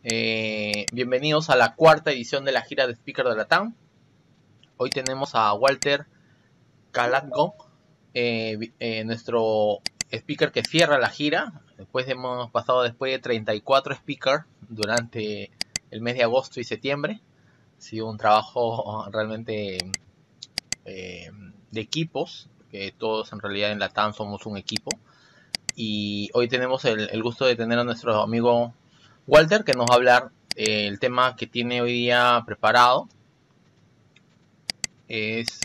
Bienvenidos a la cuarta edición de la gira de Speaker de Latam. Hoy tenemos a Walter Calatgo, nuestro speaker que cierra la gira. Hemos pasado después de 34 speakers durante el mes de agosto y septiembre. Ha sido un trabajo realmente de equipos, que todos en realidad en Latam somos un equipo. Y hoy tenemos el gusto de tener a nuestro amigo Walter, que nos va a hablar el tema que tiene hoy día preparado. Es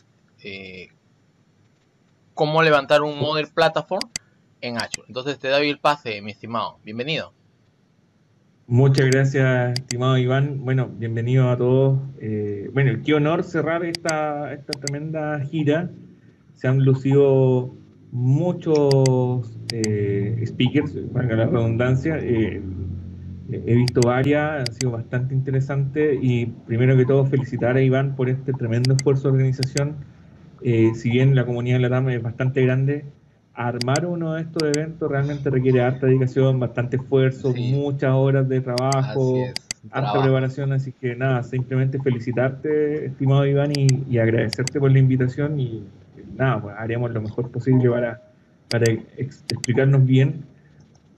cómo levantar un Model Platform en Azure. Entonces te doy el pase, mi estimado. Bienvenido. Muchas gracias, estimado Iván. Bueno, bienvenido a todos. Bueno, qué honor cerrar esta tremenda gira. Se han lucido muchos speakers, valga la redundancia. He visto varias, han sido bastante interesantes. Y primero que todo, felicitar a Iván por este tremendo esfuerzo de organización. Si bien la comunidad de LATAM es bastante grande, armar uno de estos eventos realmente requiere harta dedicación, bastante esfuerzo, Sí, muchas horas de así trabajo, es. harta Trabajo. preparación, así que nada, simplemente felicitarte, estimado Iván, y agradecerte por la invitación y nada, pues haremos lo mejor posible para explicarnos bien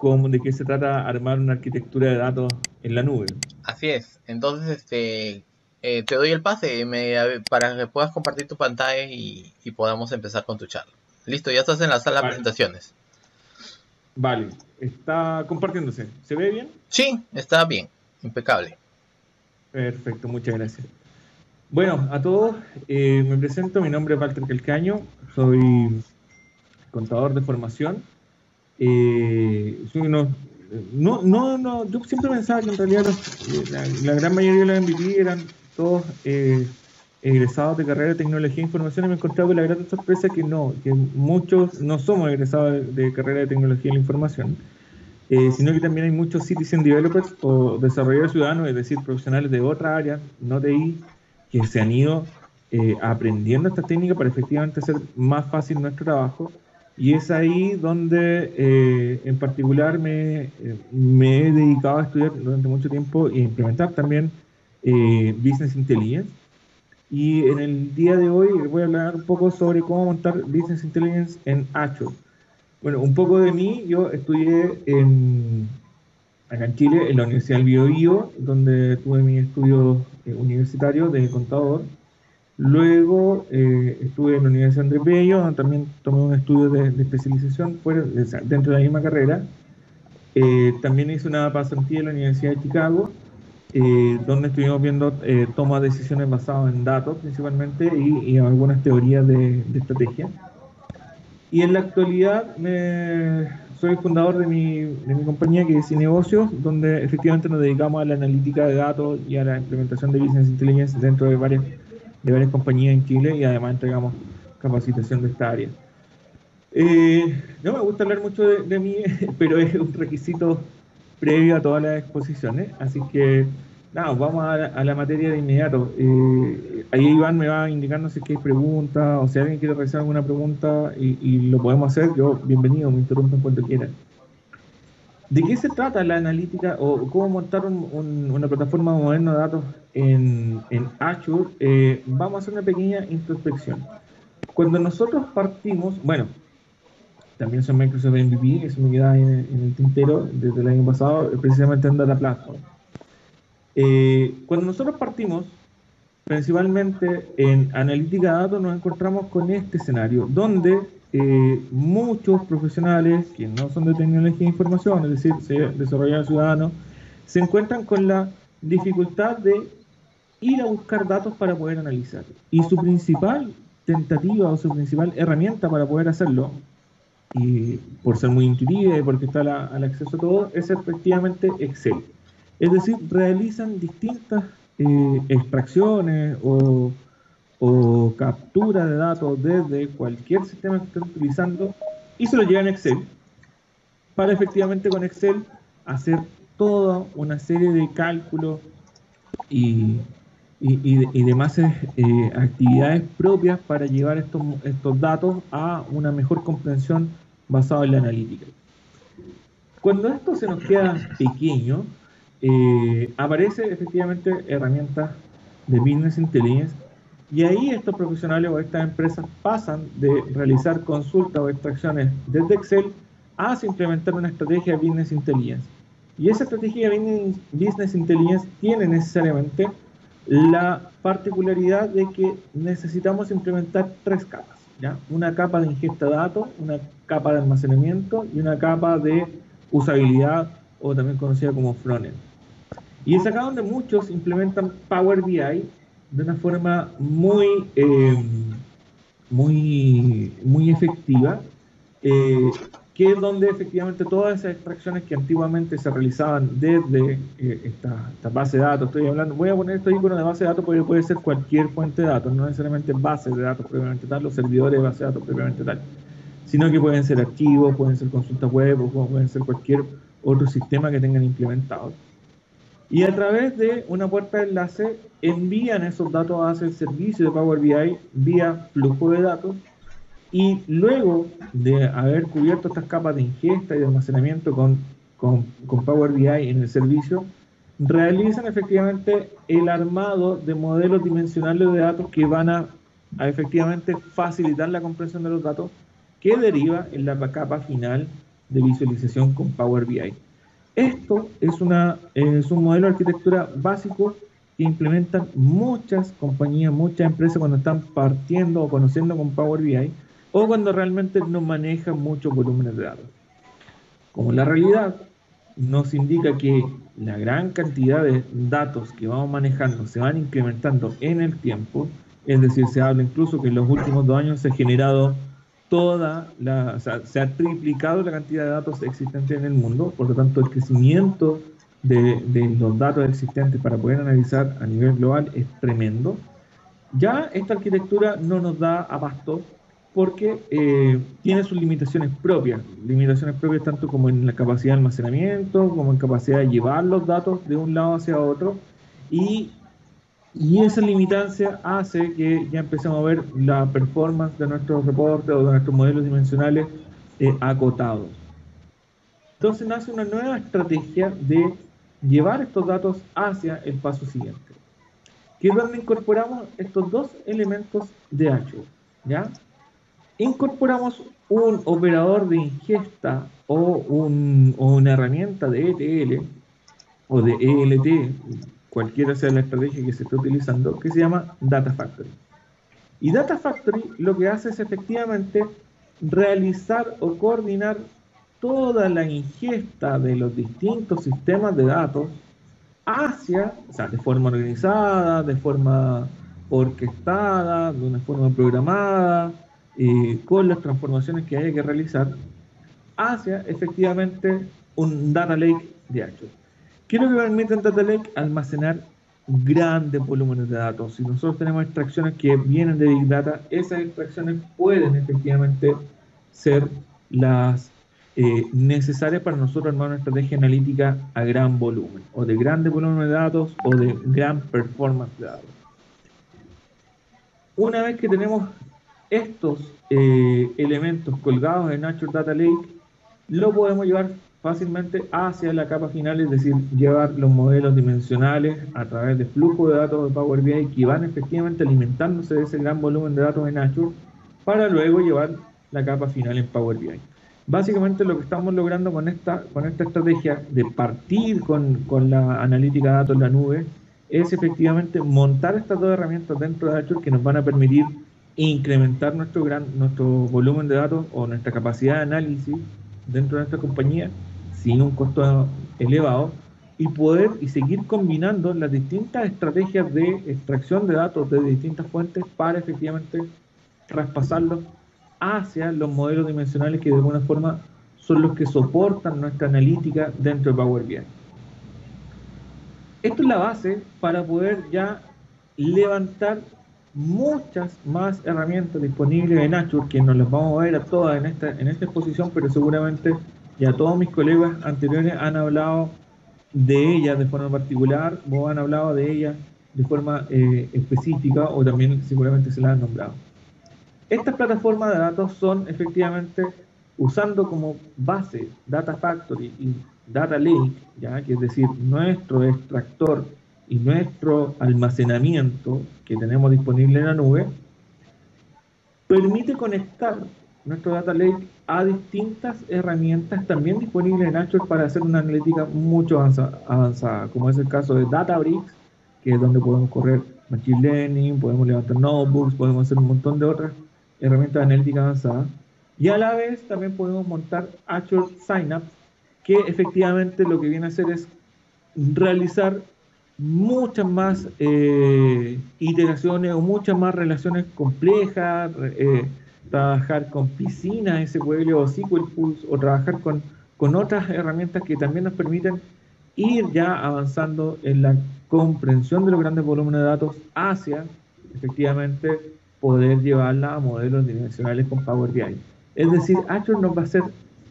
de qué se trata armar una arquitectura de datos en la nube. Así es. Entonces, te doy el pase para que puedas compartir tu pantalla y podamos empezar con tu charla. Listo, ya estás en la sala de Vale, presentaciones. vale, está compartiéndose, ¿se ve bien? Sí, está bien. Impecable. Perfecto, muchas gracias. Bueno, a todos, me presento, mi nombre es Walter Calcaño, soy contador de formación. Soy yo siempre pensaba que en realidad la gran mayoría de los MVP eran todos egresados de carrera de tecnología e información, y me he encontrado con la gran sorpresa que no, que muchos no somos egresados de carrera de tecnología de la información, sino que también hay muchos citizen developers o desarrolladores ciudadanos, es decir, profesionales de otra área, no TI, que se han ido aprendiendo estas técnicas para efectivamente hacer más fácil nuestro trabajo. Y es ahí donde en particular me he dedicado a estudiar durante mucho tiempo e implementar también Business Intelligence. Y en el día de hoy voy a hablar un poco sobre cómo montar Business Intelligence en Azure. Bueno, un poco de mí, yo estudié acá en Chile, en la Universidad del Biobío, donde tuve mi estudio universitario de contador. Luego estuve en la Universidad Andrés Bello, donde también tomé un estudio de especialización o sea, dentro de la misma carrera. También hice una pasantía en la Universidad de Chicago, donde estuvimos viendo toma de decisiones basadas en datos principalmente y algunas teorías de estrategia. Y en la actualidad soy fundador de mi compañía que es Cinegocios, donde efectivamente nos dedicamos a la analítica de datos y a la implementación de Business Intelligence dentro de varias compañías en Chile, y además entregamos capacitación de esta área. No me gusta hablar mucho de mí, pero es un requisito previo a todas las exposiciones, así que nada, vamos a la materia de inmediato. Ahí Iván me va indicando si es que hay preguntas o si alguien quiere realizar alguna pregunta y lo podemos hacer. Yo, bienvenido, me interrumpen cuando quieran. ¿De qué se trata la analítica o cómo montar una plataforma moderna de datos en Azure? Vamos a hacer una pequeña introspección. Cuando nosotros partimos, bueno, también son Microsoft MVP, eso me queda en el tintero desde el año pasado, precisamente en Data Platform. Cuando nosotros partimos, principalmente en analítica de datos, nos encontramos con este escenario, donde muchos profesionales que no son de tecnología de información, es decir, desarrolladores ciudadanos, se encuentran con la dificultad de ir a buscar datos para poder analizar. Y su principal tentativa o su principal herramienta para poder hacerlo, y por ser muy intuitiva y porque está al acceso a todo, es efectivamente Excel. Es decir, realizan distintas extracciones o captura de datos desde cualquier sistema que estén utilizando y se lo llevan a Excel para efectivamente con Excel hacer toda una serie de cálculos y, y demás actividades propias para llevar estos datos a una mejor comprensión basada en la analítica. Cuando esto se nos queda pequeño, aparece efectivamente herramientas de Business Intelligence, y ahí estos profesionales o estas empresas pasan de realizar consultas o extracciones desde Excel a implementar una estrategia de Business Intelligence. Y esa estrategia de Business Intelligence tiene necesariamente la particularidad de que necesitamos implementar tres capas, ¿ya? Una capa de ingesta de datos, una capa de almacenamiento y una capa de usabilidad, o también conocida como frontend. Y es acá donde muchos implementan Power BI de una forma muy efectiva, que es donde efectivamente todas esas extracciones que antiguamente se realizaban desde esta base de datos, voy a poner estos iconos de base de datos porque puede ser cualquier fuente de datos, no necesariamente bases de datos propiamente tal, los servidores de base de datos propiamente tal, sino que pueden ser archivos, pueden ser consultas web, o pueden ser cualquier otro sistema que tengan implementado. Y a través de una puerta de enlace envían esos datos hacia el servicio de Power BI vía flujo de datos, y luego de haber cubierto estas capas de ingesta y de almacenamiento con Power BI en el servicio, realizan efectivamente el armado de modelos dimensionales de datos que van a efectivamente facilitar la comprensión de los datos, que deriva en la capa final de visualización con Power BI. Esto es un modelo de arquitectura básico que implementan muchas compañías, muchas empresas cuando están partiendo o conociendo con Power BI, o cuando realmente no manejan muchos volúmenes de datos. Como la realidad nos indica que la gran cantidad de datos que vamos manejando se van incrementando en el tiempo, es decir, se habla incluso que en los últimos 2 años se ha generado se ha triplicado la cantidad de datos existentes en el mundo, por lo tanto el crecimiento de los datos existentes para poder analizar a nivel global es tremendo. Ya esta arquitectura no nos da abasto porque tiene sus limitaciones propias tanto como en la capacidad de almacenamiento, como en capacidad de llevar los datos de un lado hacia otro, y esa limitancia hace que ya empecemos a ver la performance de nuestros reportes o de nuestros modelos dimensionales acotados. Entonces nace una nueva estrategia de llevar estos datos hacia el paso siguiente, que es donde incorporamos estos dos elementos de Azure, ¿ya? Incorporamos un operador de ingesta o una herramienta de ETL o de ELT, cualquiera sea la estrategia que se esté utilizando, que se llama Data Factory. Y Data Factory lo que hace es efectivamente realizar o coordinar toda la ingesta de los distintos sistemas de datos de forma organizada, de forma orquestada, de una forma programada, con las transformaciones que haya que realizar, hacia efectivamente un Data Lake de Azure. ¿Qué es lo que permite el Data Lake? Almacenar grandes volúmenes de datos. Si nosotros tenemos extracciones que vienen de Big Data, esas extracciones pueden efectivamente ser las necesarias para nosotros armar una estrategia analítica a gran volumen, o de grandes volúmenes de datos, o de gran performance de datos. Una vez que tenemos estos elementos colgados en Azure Data Lake, lo podemos llevar fácilmente hacia la capa final, es decir, llevar los modelos dimensionales a través de flujo de datos de Power BI que van efectivamente alimentándose de ese gran volumen de datos en Azure, para luego llevar la capa final en Power BI. Básicamente lo que estamos logrando con esta estrategia de partir con la analítica de datos en la nube es efectivamente montar estas dos herramientas dentro de Azure que nos van a permitir incrementar nuestro volumen de datos o nuestra capacidad de análisis dentro de nuestra compañía sin un costo elevado, y seguir combinando las distintas estrategias de extracción de datos de distintas fuentes para efectivamente traspasarlos hacia los modelos dimensionales que de alguna forma son los que soportan nuestra analítica dentro de Power BI. Esto es la base para poder ya levantar muchas más herramientas disponibles en Azure, que nos las vamos a ver a todas en esta exposición, pero seguramente ya todos mis colegas anteriores han hablado de ellas de forma particular, o han hablado de ellas de forma específica, o también seguramente se las han nombrado. Estas plataformas de datos son efectivamente, usando como base Data Factory y Data Lake, ¿ya? Que es decir, nuestro extractor y nuestro almacenamiento que tenemos disponible en la nube, permite conectar nuestro Data Lake a distintas herramientas también disponibles en Azure para hacer una analítica mucho avanzada, como es el caso de Databricks, que es donde podemos correr Machine Learning, podemos levantar notebooks, podemos hacer un montón de otras herramientas de analítica avanzada. Y a la vez también podemos montar Azure Synapse, que efectivamente lo que viene a hacer es realizar muchas más iteraciones o muchas más relaciones complejas, trabajar con piscinas SQL o SQL Pools o trabajar con otras herramientas que también nos permiten ir ya avanzando en la comprensión de los grandes volúmenes de datos hacia efectivamente poder llevarla a modelos dimensionales con Power BI. Es decir, Azure nos va a hacer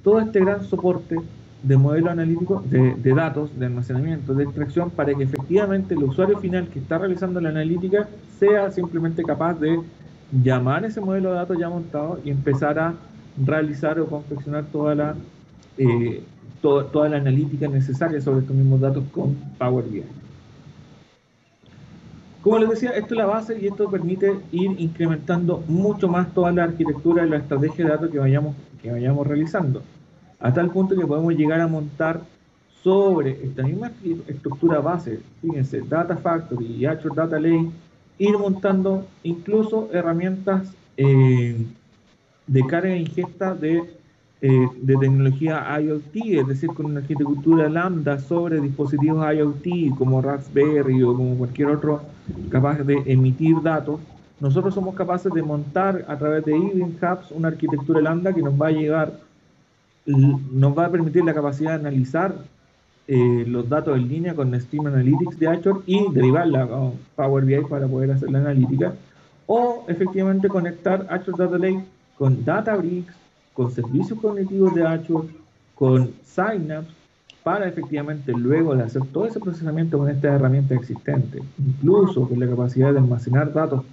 todo este gran soporte de modelo analítico, de datos, de almacenamiento, de extracción, para que efectivamente el usuario final que está realizando la analítica sea simplemente capaz de llamar ese modelo de datos ya montado y empezar a realizar o confeccionar toda la analítica necesaria sobre estos mismos datos con Power BI. Como les decía, esto es la base y esto permite ir incrementando mucho más toda la arquitectura y la estrategia de datos que vayamos realizando, a tal punto que podemos llegar a montar sobre esta misma estructura base, fíjense, Data Factory y Azure Data Lake, ir montando incluso herramientas de carga e ingesta de tecnología IoT, es decir, con una arquitectura lambda sobre dispositivos IoT como Raspberry o como cualquier otro capaz de emitir datos. Nosotros somos capaces de montar a través de Event Hubs una arquitectura lambda que nos va a permitir la capacidad de analizar los datos en línea con Stream Analytics de Azure y derivarla a Power BI para poder hacer la analítica, o efectivamente conectar Azure Data Lake con Databricks, con servicios cognitivos de Azure, con Synapse, para efectivamente luego de hacer todo ese procesamiento con estas herramientas existentes, incluso con la capacidad de almacenar datos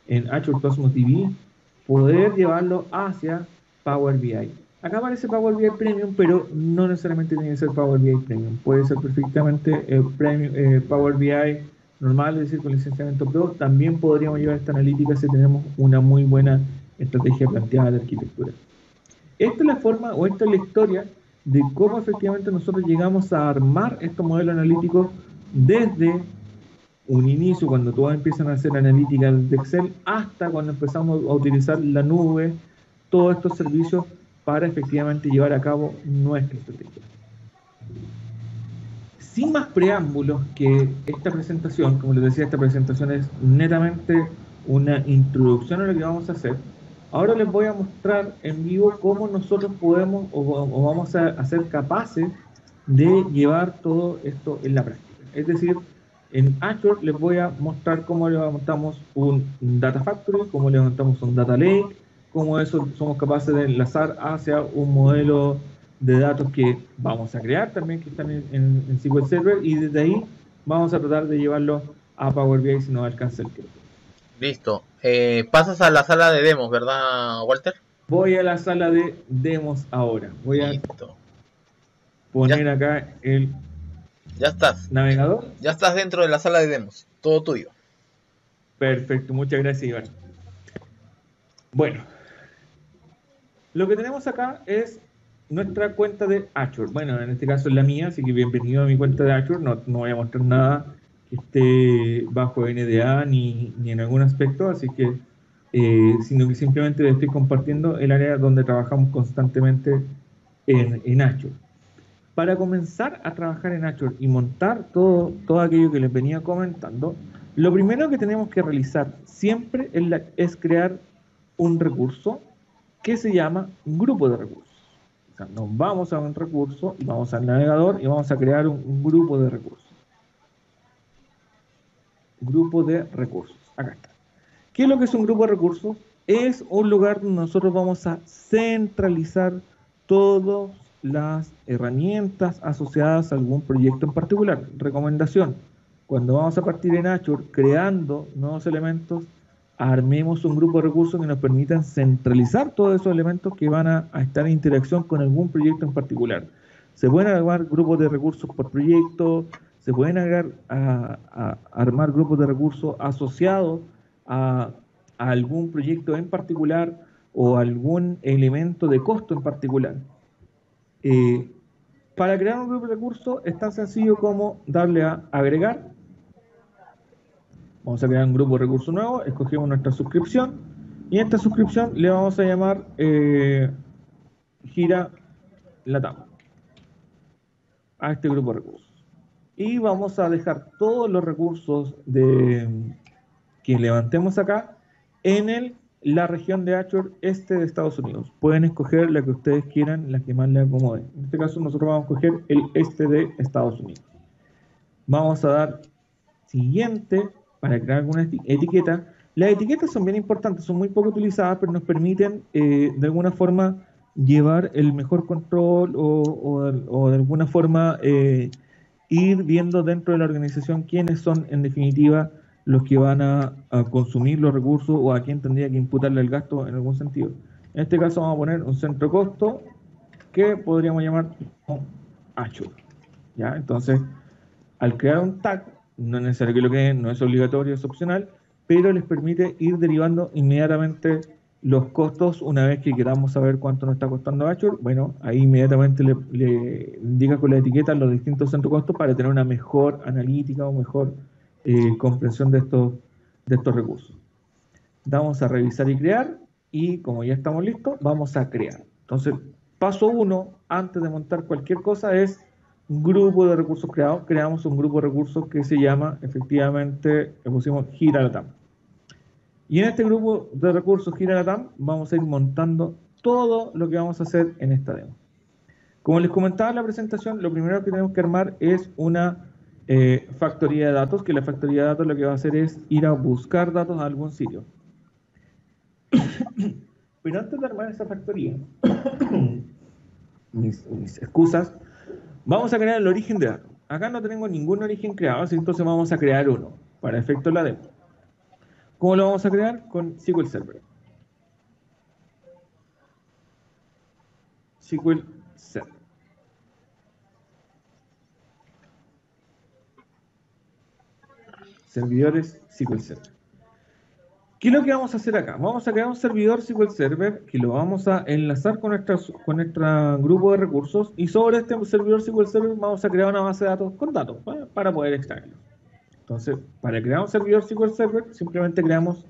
en Azure Cosmos DB, poder llevarlo hacia Power BI. Acá aparece Power BI Premium, pero no necesariamente tiene que ser Power BI Premium. Puede ser perfectamente Power BI normal, es decir, con licenciamiento Pro. También podríamos llevar esta analítica si tenemos una muy buena estrategia planteada de arquitectura. Esta es la forma, o esta es la historia de cómo efectivamente nosotros llegamos a armar estos modelos analíticos desde un inicio, cuando todos empiezan a hacer analítica de Excel, hasta cuando empezamos a utilizar la nube, todos estos servicios para efectivamente llevar a cabo nuestra estrategia. Sin más preámbulos que esta presentación, como les decía, esta presentación es netamente una introducción a lo que vamos a hacer. Ahora les voy a mostrar en vivo cómo nosotros podemos o vamos a ser capaces de llevar todo esto en la práctica. Es decir, en Azure les voy a mostrar cómo levantamos un Data Factory, cómo levantamos un Data Lake, cómo eso somos capaces de enlazar hacia un modelo de datos que vamos a crear también, que están en SQL Server, y desde ahí vamos a tratar de llevarlo a Power BI si no alcanza el tiempo. Listo. Pasas a la sala de demos, ¿verdad, Walter? Voy a la sala de demos ahora. Voy a poner acá el ya estás. navegador. Ya estás dentro de la sala de demos. Todo tuyo. Perfecto. Muchas gracias, Iván. Bueno, lo que tenemos acá es nuestra cuenta de Azure. Bueno, en este caso es la mía, así que bienvenido a mi cuenta de Azure. No voy a mostrar nada que esté bajo NDA ni en algún aspecto, así que sino que simplemente les estoy compartiendo el área donde trabajamos constantemente en Azure. Para comenzar a trabajar en Azure y montar todo aquello que les venía comentando, lo primero que tenemos que realizar siempre es crear un recurso que se llama grupo de recursos. O sea, nos vamos a un recurso y vamos al navegador y vamos a crear un grupo de recursos. Grupo de recursos. Acá está. ¿Qué es lo que es un grupo de recursos? Es un lugar donde nosotros vamos a centralizar todas las herramientas asociadas a algún proyecto en particular. Recomendación: cuando vamos a partir en Azure creando nuevos elementos, armemos un grupo de recursos que nos permitan centralizar todos esos elementos que van a estar en interacción con algún proyecto en particular. Se pueden armar grupos de recursos por proyecto, se pueden armar grupos de recursos asociados a algún proyecto en particular o algún elemento de costo en particular. Para crear un grupo de recursos es tan sencillo como darle a agregar. Vamos a crear un grupo de recursos nuevo, escogemos nuestra suscripción y en esta suscripción le vamos a llamar Gira Latam a este grupo de recursos. Y vamos a dejar todos los recursos que levantemos acá en la región de Azure este de Estados Unidos. Pueden escoger la que ustedes quieran, la que más les acomode. En este caso nosotros vamos a escoger el este de Estados Unidos. Vamos a dar siguiente para crear alguna etiqueta. Las etiquetas son bien importantes, son muy poco utilizadas, pero nos permiten de alguna forma llevar el mejor control o de alguna forma ir viendo dentro de la organización quiénes son en definitiva los que van a consumir los recursos o a quién tendría que imputarle el gasto en algún sentido. En este caso vamos a poner un centro costo que podríamos llamar Azure. ¿Ya? Entonces, al crear un tag, no es necesario que lo creen, no es obligatorio, es opcional, pero les permite ir derivando inmediatamente los costos una vez que queramos saber cuánto nos está costando Azure. Bueno, ahí inmediatamente le indica con la etiqueta los distintos centros costos para tener una mejor analítica o mejor comprensión de estos recursos. Vamos a revisar y crear y como ya estamos listos, vamos a crear. Entonces, paso 1, antes de montar cualquier cosa, es grupo de recursos creados. Creamos un grupo de recursos que se llama, efectivamente, le pusimos Gira Latam. Y en este grupo de recursos Gira Latam vamos a ir montando todo lo que vamos a hacer en esta demo. Como les comentaba en la presentación, lo primero que tenemos que armar es una factoría de datos, que la factoría de datos lo que va a hacer es ir a buscar datos a algún sitio. Pero antes de armar esa factoría, mis excusas, vamos a crear el origen de datos. Acá no tenemos ningún origen creado, así entonces vamos a crear uno para efecto de la demo. ¿Cómo lo vamos a crear? Con SQL Server. SQL Server. Servidores SQL Server. ¿Qué es lo que vamos a hacer acá? Vamos a crear un servidor SQL Server que lo vamos a enlazar con nuestro grupo de recursos y sobre este servidor SQL Server vamos a crear una base de datos con datos para poder extraerlo. Entonces, para crear un servidor SQL Server simplemente creamos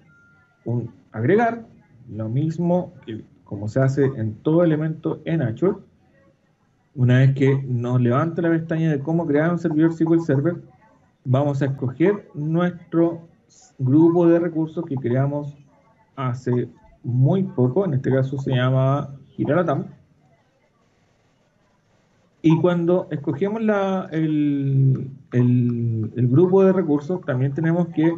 un agregar, lo mismo que como se hace en todo elemento en Azure. Una vez que nos levante la pestaña de cómo crear un servidor SQL Server, vamos a escoger nuestro grupo de recursos que creamos hace muy poco, en este caso se llama Gira Latam. Y cuando escogemos el grupo de recursos, también tenemos que,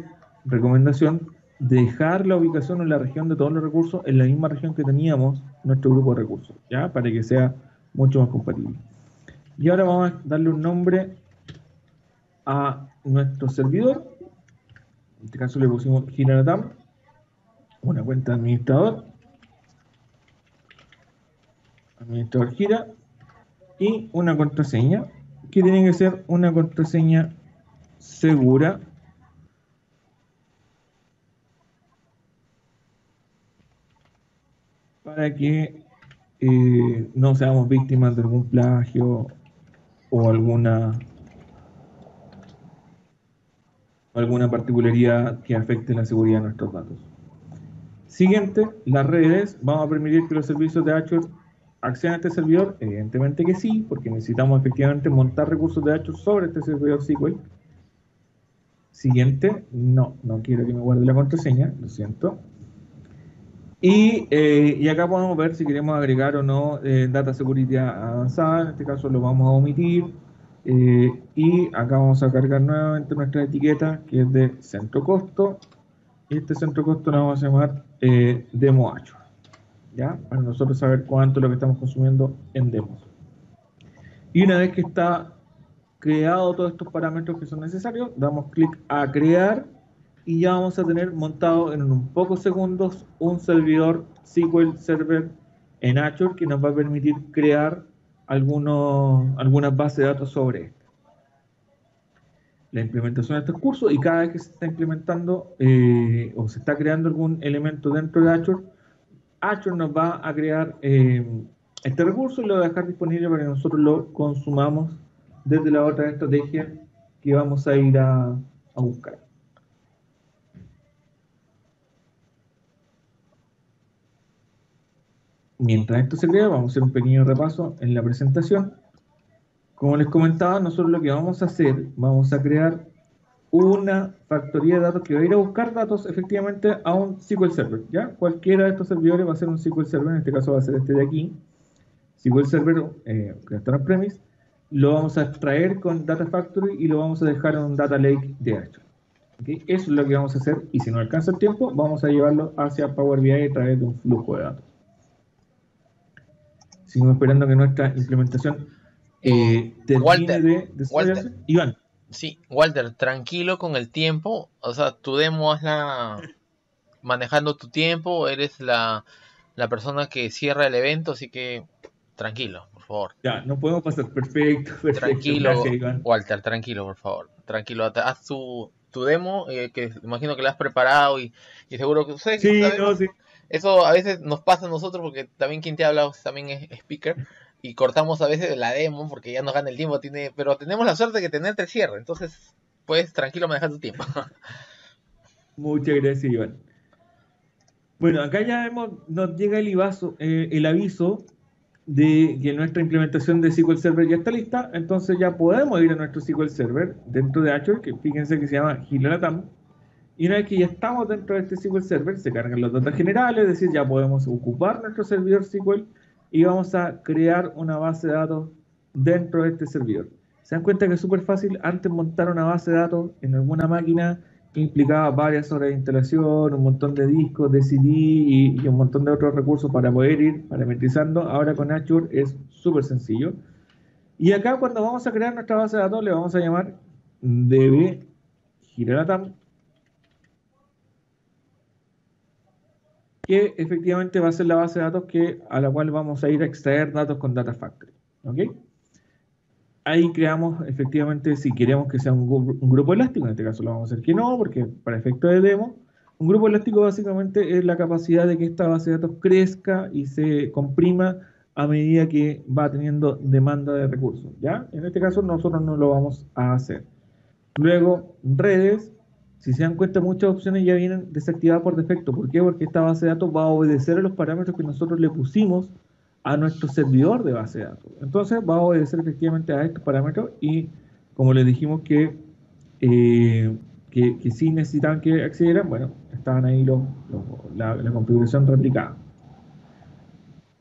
recomendación, dejar la ubicación o la región de todos los recursos en la misma región que teníamos nuestro grupo de recursos, ¿ya? Para que sea mucho más compatible. Y ahora vamos a darle un nombre a nuestro servidor. En este caso le pusimos Gira Latam, una cuenta de administrador Gira, y una contraseña, que tiene que ser una contraseña segura, para que no seamos víctimas de algún plagio o alguna particularidad que afecte la seguridad de nuestros datos. Siguiente, las redes. Vamos a permitir que los servicios de Azure accedan a este servidor. Evidentemente que sí, porque necesitamos efectivamente montar recursos de Azure sobre este servidor SQL. Siguiente, no quiero que me guarde la contraseña, lo siento. Y acá podemos ver si queremos agregar o no data security avanzada. En este caso lo vamos a omitir. Y acá vamos a cargar nuevamente nuestra etiqueta, que es de centro costo. Y este centro costo lo vamos a llamar demo Azure, ¿ya? Para nosotros saber cuánto es lo que estamos consumiendo en demos. Y una vez que está creado todos estos parámetros que son necesarios, damos clic a crear y ya vamos a tener montado en unos pocos segundos un servidor SQL Server en Azure que nos va a permitir crear algunas bases de datos sobre esto. La implementación de estos cursos, y cada vez que se está implementando o se está creando algún elemento dentro de Azure nos va a crear este recurso y lo va a dejar disponible para que nosotros lo consumamos desde la otra estrategia que vamos a ir a buscar. Mientras esto se crea, vamos a hacer un pequeño repaso en la presentación. Como les comentaba, nosotros lo que vamos a hacer, vamos a crear una factoría de datos que va a ir a buscar datos efectivamente a un SQL Server, ¿ya? Cualquiera de estos servidores va a ser un SQL Server, en este caso va a ser este de aquí, SQL Server que está en premise, lo vamos a extraer con Data Factory y lo vamos a dejar en un Data Lake de Azure. ¿Okay? Eso es lo que vamos a hacer, y si no alcanza el tiempo, vamos a llevarlo hacia Power BI a través de un flujo de datos. Seguimos esperando que nuestra implementación termine de desarrollarse. Iván. Sí, Walter, tranquilo con el tiempo. O sea, tu demo hazla manejando tu tiempo. Eres la persona que cierra el evento, así que tranquilo, por favor. Ya, no podemos pasar. Perfecto. Tranquilo, gracias, Iván. Walter, tranquilo, por favor. Tranquilo, haz tu demo, que imagino que la has preparado y seguro que... Sí, no, sí. Eso a veces nos pasa a nosotros porque también quien te habla también es speaker y cortamos a veces la demo porque ya nos gana el tiempo, pero tenemos la suerte de que tenerte el cierre, entonces puedes tranquilo manejar tu tiempo. Muchas gracias, Iván. Bueno, acá ya nos llega el aviso de que nuestra implementación de SQL Server ya está lista, entonces ya podemos ir a nuestro SQL Server dentro de Azure, que fíjense que se llama Hilalatam. Y una vez que ya estamos dentro de este SQL Server, se cargan los datos generales, es decir, ya podemos ocupar nuestro servidor SQL y vamos a crear una base de datos dentro de este servidor. Se dan cuenta que es súper fácil. Antes montar una base de datos en alguna máquina implicaba varias horas de instalación, un montón de discos, de CD y un montón de otros recursos para poder ir parametrizando. Ahora con Azure es súper sencillo. Y acá cuando vamos a crear nuestra base de datos le vamos a llamar db Hilalatam, que efectivamente va a ser la base de datos a la cual vamos a ir a extraer datos con Data Factory. ¿Ok? Ahí creamos efectivamente, si queremos que sea un grupo elástico, en este caso lo vamos a hacer que no, porque para efecto de demo, un grupo elástico básicamente es la capacidad de que esta base de datos crezca y se comprima a medida que va teniendo demanda de recursos, ¿ya? En este caso nosotros no lo vamos a hacer. Luego, redes. Si se dan cuenta, muchas opciones ya vienen desactivadas por defecto. ¿Por qué? Porque esta base de datos va a obedecer a los parámetros que nosotros le pusimos a nuestro servidor de base de datos. Entonces va a obedecer efectivamente a estos parámetros y como les dijimos que sí necesitaban que accedieran, bueno, estaban ahí la configuración replicada.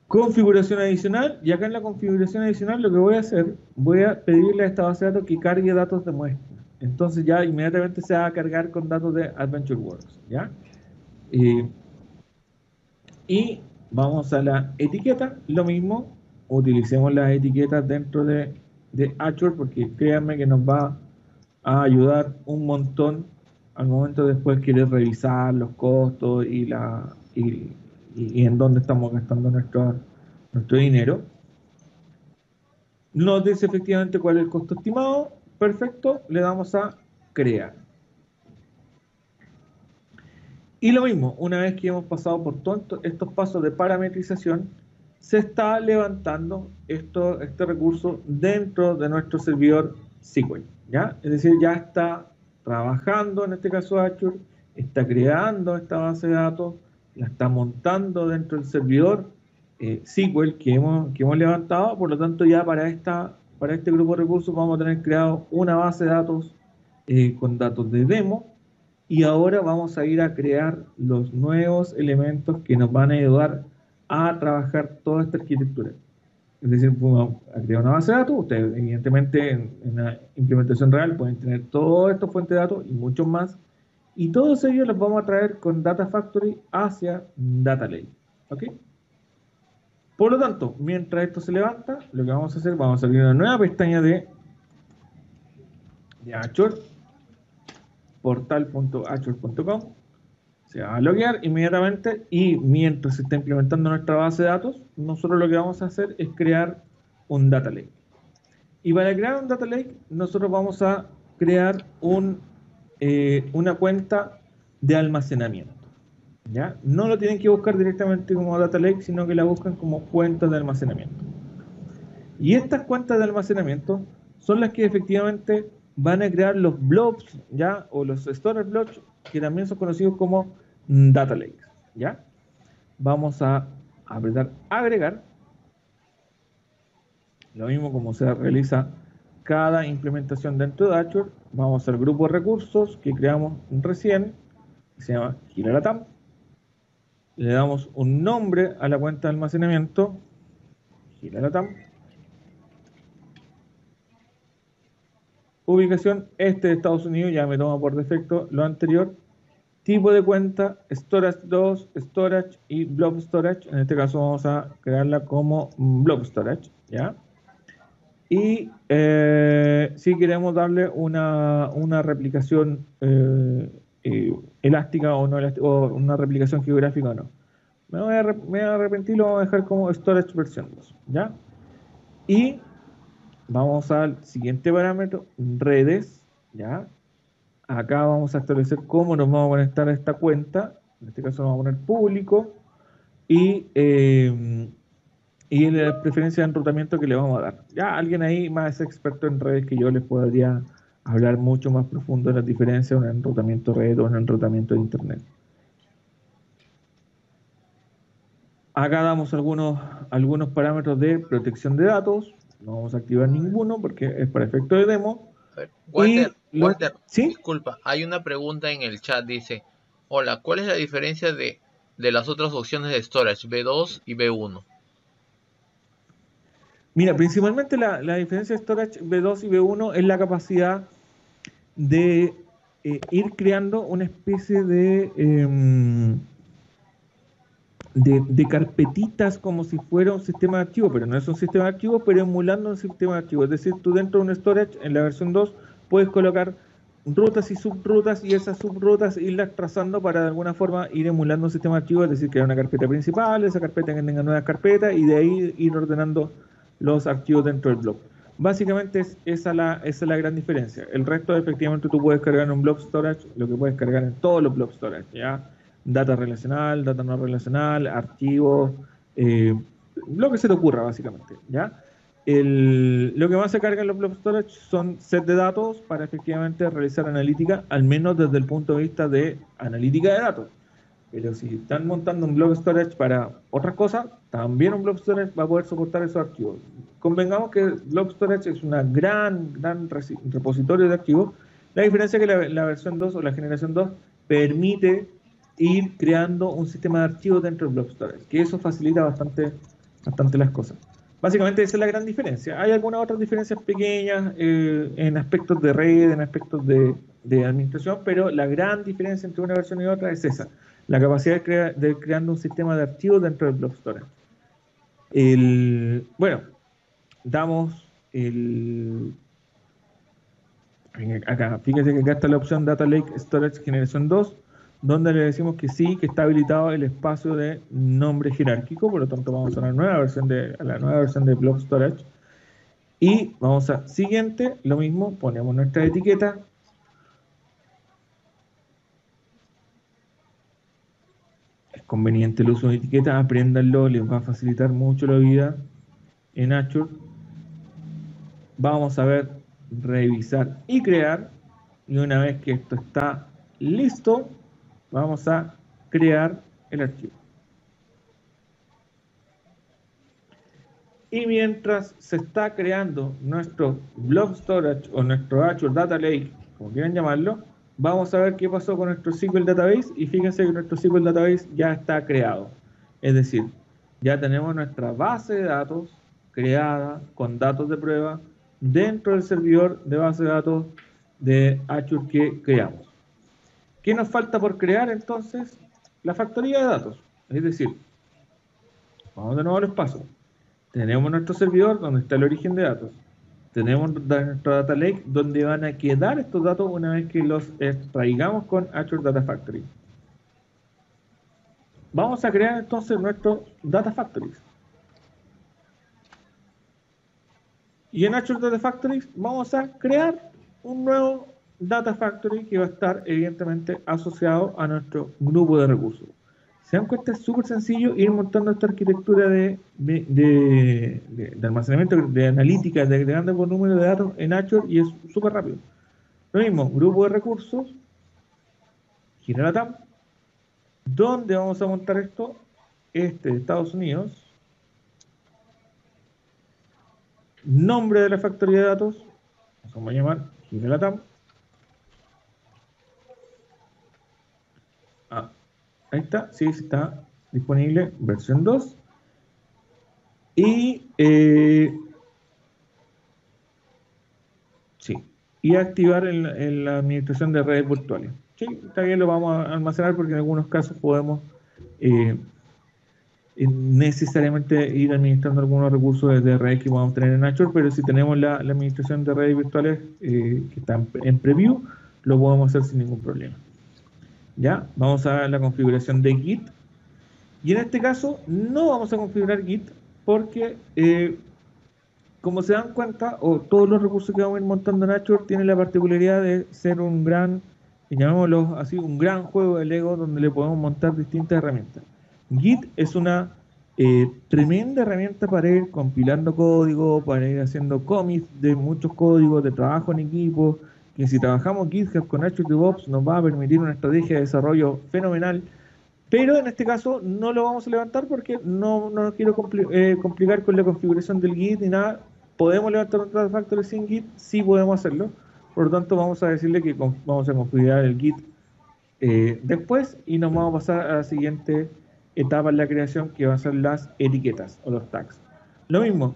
Configuración adicional, y acá en la configuración adicional lo que voy a hacer, voy a pedirle a esta base de datos que cargue datos de muestra. Entonces ya inmediatamente se va a cargar con datos de AdventureWorks, ¿ya? Y vamos a la etiqueta, lo mismo, utilicemos las etiquetas dentro de Azure porque créanme que nos va a ayudar un montón al momento de después querer revisar los costos y en dónde estamos gastando nuestro dinero. Nos dice efectivamente cuál es el costo estimado. Perfecto, le damos a crear. Y lo mismo, una vez que hemos pasado por todos estos pasos de parametrización, se está levantando este recurso dentro de nuestro servidor SQL, ¿ya? Es decir, ya está trabajando, en este caso Azure, está creando esta base de datos, la está montando dentro del servidor SQL que hemos levantado. Por lo tanto, ya para este grupo de recursos vamos a tener creado una base de datos con datos de demo, y ahora vamos a ir a crear los nuevos elementos que nos van a ayudar a trabajar toda esta arquitectura. Es decir, vamos a crear una base de datos. Ustedes evidentemente en la implementación real pueden tener todas estas fuentes de datos y muchos más, y todos ellos los vamos a traer con Data Factory hacia Data Lake. ¿Ok? Por lo tanto, mientras esto se levanta, lo que vamos a hacer, vamos a abrir una nueva pestaña de Azure, portal.azure.com. Se va a loguear inmediatamente, y mientras se está implementando nuestra base de datos, nosotros lo que vamos a hacer es crear un data lake. Y para crear un data lake, nosotros vamos a crear una cuenta de almacenamiento. ¿Ya? No lo tienen que buscar directamente como data lake, sino que la buscan como cuenta de almacenamiento. Y estas cuentas de almacenamiento son las que efectivamente van a crear los blobs, ¿ya? O los storage blobs, que también son conocidos como data lakes, ¿ya? Vamos a apretar agregar. Lo mismo como se realiza cada implementación dentro de Azure. Vamos al grupo de recursos que creamos recién, que se llama GilaLatam. Le damos un nombre a la cuenta de almacenamiento, GilaLatam. Ubicación este de Estados Unidos, ya me toma por defecto lo anterior. Tipo de cuenta, Storage 2, Storage y Blob Storage. En este caso vamos a crearla como Blob Storage, ¿ya? Y si queremos darle una replicación elástica o no o una replicación geográfica o no. Me voy a arrepentir, lo vamos a dejar como Storage versión 2, ¿ya? Y vamos al siguiente parámetro, redes, ¿ya? Acá vamos a establecer cómo nos vamos a conectar a esta cuenta. En este caso vamos a poner público y la preferencia de enrutamiento que le vamos a dar. Ya alguien ahí más experto en redes que yo les podría hablar mucho más profundo de las diferencias de un enrutamiento red o un enrutamiento de internet. Acá damos algunos parámetros de protección de datos. No vamos a activar ninguno porque es para efecto de demo. A ver, Walter, ¿Sí? disculpa, hay una pregunta en el chat, dice, hola, ¿cuál es la diferencia de las otras opciones de storage, B2 y B1? Mira, principalmente la diferencia de storage B2 y B1 es la capacidad de ir creando una especie de carpetitas como si fuera un sistema de archivos, pero no es un sistema de archivos, pero emulando un sistema de archivos. Es decir, tú dentro de un storage, en la versión 2, puedes colocar rutas y subrutas y esas subrutas irlas trazando para de alguna forma ir emulando un sistema de archivos, es decir, crear una carpeta principal, esa carpeta que tenga nuevas carpetas y de ahí ir ordenando los archivos dentro del blob. Básicamente esa es la gran diferencia. El resto, efectivamente, tú puedes cargar en un blob storage, lo que puedes cargar en todos los blob storage, ¿ya? Data relacional, data no relacional, archivos, lo que se te ocurra, básicamente, ¿ya? Lo que más se carga en los blob storage son sets de datos para efectivamente realizar analítica, al menos desde el punto de vista de analítica de datos. Pero si están montando un blob storage para otras cosas, también un blob storage va a poder soportar esos archivos. Convengamos que blob storage es una gran repositorio de archivos. La diferencia es que la versión 2 o la generación 2 permite ir creando un sistema de archivos dentro del blob storage, que eso facilita bastante las cosas. Básicamente esa es la gran diferencia. Hay algunas otras diferencias pequeñas en aspectos de red, en aspectos de administración, pero la gran diferencia entre una versión y otra es esa, la capacidad de creando un sistema de archivos dentro del blob storage. Bueno, damos acá, fíjese que acá está la opción Data Lake Storage Generación 2, donde le decimos que sí, que está habilitado el espacio de nombre jerárquico, por lo tanto vamos a la nueva versión de Blob Storage. Y vamos a siguiente, lo mismo, ponemos nuestra etiqueta. Es conveniente el uso de etiqueta, apréndanlo, les va a facilitar mucho la vida en Azure. Vamos a ver, revisar y crear. Y una vez que esto está listo, vamos a crear el archivo. Y mientras se está creando nuestro blob storage o nuestro Azure Data Lake, como quieran llamarlo, vamos a ver qué pasó con nuestro SQL Database. Y fíjense que nuestro SQL Database ya está creado. Es decir, ya tenemos nuestra base de datos creada con datos de prueba dentro del servidor de base de datos de Azure que creamos. ¿Qué nos falta por crear entonces? La factoría de datos. Es decir, vamos de nuevo a los pasos. Tenemos nuestro servidor donde está el origen de datos. Tenemos nuestro Data Lake donde van a quedar estos datos una vez que los extraigamos con Azure Data Factory. Vamos a crear entonces nuestro Data Factories. Y en Azure Data Factory vamos a crear un nuevo Data Factory que va a estar evidentemente asociado a nuestro grupo de recursos. Se dan cuenta, es súper sencillo ir montando esta arquitectura de almacenamiento, de analítica, de grandes volúmenes de datos en Azure y es súper rápido. Lo mismo, grupo de recursos, gira la tab. ¿Dónde vamos a montar esto? De Estados Unidos. Nombre de la factoría de datos, vamos a llamar gira la tab. Ahí está, sí, está disponible versión 2. Y sí, y activar en la administración de redes virtuales. Sí, también lo vamos a almacenar porque en algunos casos podemos necesariamente ir administrando algunos recursos de redes que podamos tener en Azure, pero si tenemos la administración de redes virtuales que están en preview, lo podemos hacer sin ningún problema. Ya, vamos a la configuración de Git. Y en este caso no vamos a configurar Git porque, como se dan cuenta, todos los recursos que vamos a ir montando en Azure tienen la particularidad de ser un gran, llamémoslo así, un gran juego de Lego donde le podemos montar distintas herramientas. Git es una tremenda herramienta para ir compilando código, para ir haciendo commits de muchos códigos, de trabajo en equipo, que si trabajamos GitHub con Azure DevOps nos va a permitir una estrategia de desarrollo fenomenal. Pero en este caso no lo vamos a levantar porque no quiero complicar con la configuración del Git ni nada. ¿Podemos levantar un Data Factory sin Git? Sí podemos hacerlo. Por lo tanto vamos a decirle que vamos a configurar el Git después y nos vamos a pasar a la siguiente etapa en la creación, que van a ser las etiquetas o los tags. Lo mismo,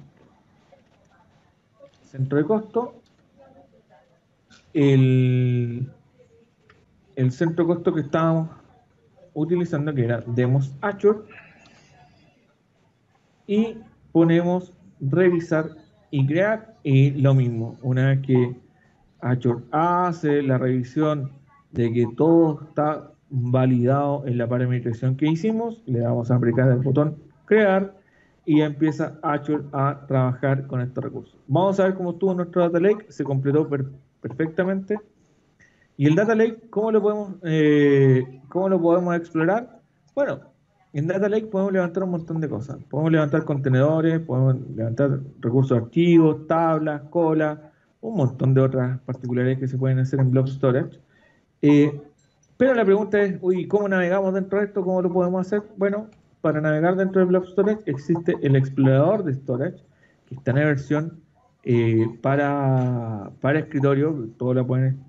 centro de costo, el centro de costo que estábamos utilizando, que era demos Azure, y ponemos revisar y crear, y lo mismo, una vez que Azure hace la revisión de que todo está validado en la parametrización que hicimos, le damos a aplicar el botón crear y ya empieza Azure a trabajar con estos recursos. Vamos a ver cómo estuvo nuestro Data Lake, se completó perfectamente. Y el Data Lake, ¿cómo lo podemos explorar? Bueno, en Data Lake podemos levantar un montón de cosas. Podemos levantar contenedores, podemos levantar recursos activos, tablas, colas, un montón de otras particularidades que se pueden hacer en Blob Storage. Pero la pregunta es, ¿cómo navegamos dentro de esto? ¿Cómo lo podemos hacer? Bueno, para navegar dentro de Blob Storage existe el explorador de storage, que está en la versión para escritorio, todos la pueden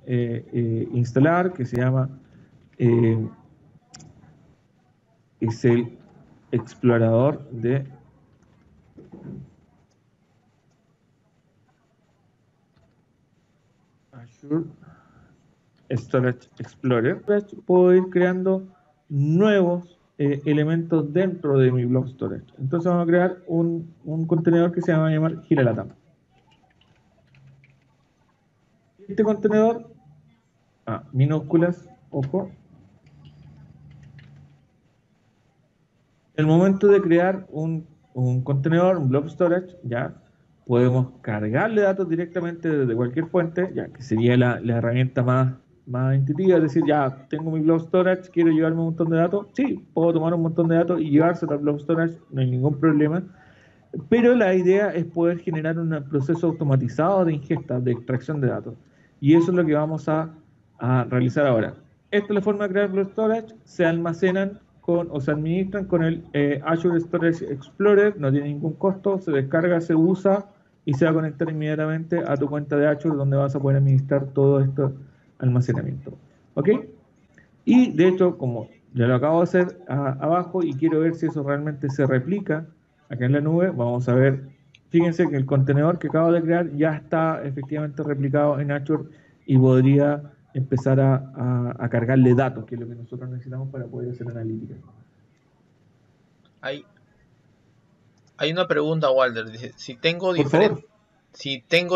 instalar, que se llama, es el explorador de Azure Storage Explorer. Puedo ir creando nuevos elementos dentro de mi Blob Storage. Entonces vamos a crear un contenedor que se va a llamar GiraLatam. Este contenedor, minúsculas, ojo. El momento de crear un contenedor, un Blob Storage, ya podemos cargarle datos directamente desde cualquier fuente, ya que sería la herramienta más intuitiva, es decir, ya tengo mi Blob Storage, quiero llevarme un montón de datos, sí, puedo tomar un montón de datos y llevárselo al Blob Storage, no hay ningún problema. Pero la idea es poder generar un proceso automatizado de ingesta, de extracción de datos. Y eso es lo que vamos a realizar ahora. Esta es la forma de crear Blob Storage, se almacenan o se administran con el Azure Storage Explorer, no tiene ningún costo, se descarga, se usa y se va a conectar inmediatamente a tu cuenta de Azure, donde vas a poder administrar todo este almacenamiento. ¿Ok? Y de hecho, como ya lo acabo de hacer abajo y quiero ver si eso realmente se replica acá en la nube, vamos a ver, fíjense que el contenedor que acabo de crear ya está efectivamente replicado en Azure y podría empezar a cargarle datos, que es lo que nosotros necesitamos para poder hacer analítica. Hay una pregunta, Walter. Dice, si tengo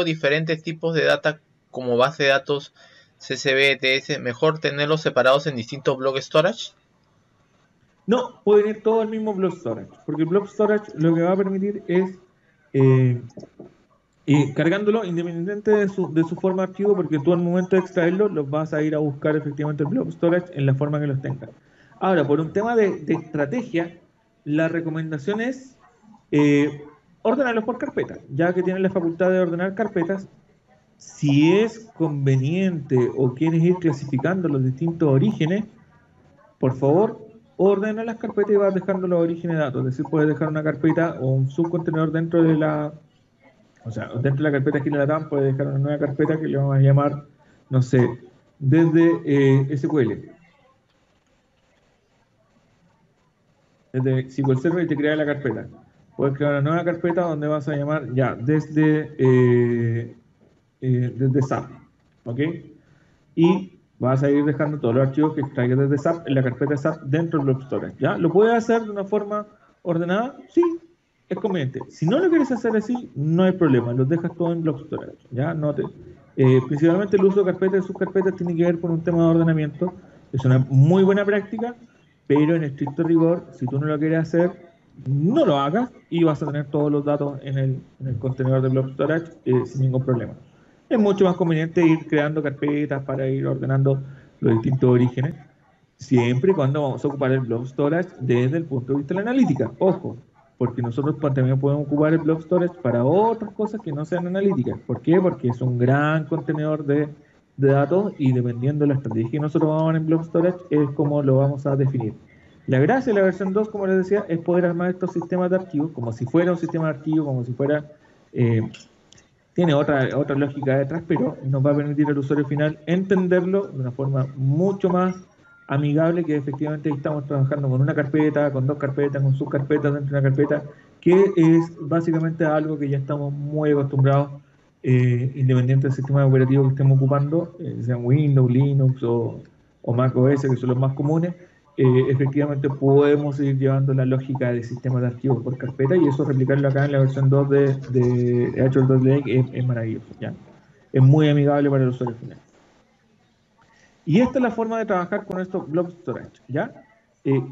diferentes tipos de data como base de datos CSV, ETS, ¿mejor tenerlos separados en distintos block storage? No, pueden ir todo al mismo blob storage, porque el blob storage lo que va a permitir es Y cargándolo independiente de su forma de archivo, porque tú al momento de extraerlo los vas a ir a buscar efectivamente el blob storage en la forma que los tengas. Ahora, por un tema de estrategia, la recomendación es eh, ordenarlos por carpeta, ya que tienen la facultad de ordenar carpetas. Si es conveniente o quieres ir clasificando los distintos orígenes, por favor, ordena las carpetas y vas dejando los orígenes de datos. Es decir, puedes dejar una carpeta o un subcontenedor dentro de la, o sea, dentro de la carpeta GitLab puedes dejar una nueva carpeta que le vamos a llamar, no sé, desde SQL. Desde SQL Server y te crea la carpeta. Puedes crear una nueva carpeta donde vas a llamar ya desde SAP. ¿Ok? Y vas a ir dejando todos los archivos que extraigas desde SAP en la carpeta SAP dentro del Blob Storage. ¿Ya? ¿Lo puedes hacer de una forma ordenada? Sí, es conveniente. Si no lo quieres hacer así, no hay problema, los dejas todo en Blob Storage. ¿Ya? Principalmente el uso de carpetas y subcarpetas tiene que ver con un tema de ordenamiento. Es una muy buena práctica, pero en estricto rigor, si tú no lo quieres hacer, no lo hagas y vas a tener todos los datos en el contenedor de Blob Storage sin ningún problema. Es mucho más conveniente ir creando carpetas para ir ordenando los distintos orígenes, siempre y cuando vamos a ocupar el blob storage desde el punto de vista de la analítica. Ojo, porque nosotros también podemos ocupar el blob storage para otras cosas que no sean analíticas. ¿Por qué? Porque es un gran contenedor de datos y dependiendo de la estrategia que nosotros vamos en blob storage es como lo vamos a definir. La gracia de la versión 2, como les decía, es poder armar estos sistemas de archivos como si fuera un sistema de archivos, como si fuera tiene otra lógica detrás, pero nos va a permitir al usuario final entenderlo de una forma mucho más amigable, que efectivamente estamos trabajando con una carpeta, con dos carpetas, con subcarpetas dentro de una carpeta, que es básicamente algo que ya estamos muy acostumbrados, independiente del sistema operativo que estemos ocupando, sean Windows, Linux o Mac OS, que son los más comunes. Efectivamente podemos seguir llevando la lógica de sistemas de archivos por carpeta y eso replicarlo acá en la versión 2 de Azure.Lake es maravilloso, ¿ya? Es muy amigable para el usuario final. Y esta es la forma de trabajar con estos blob storage, ¿ya?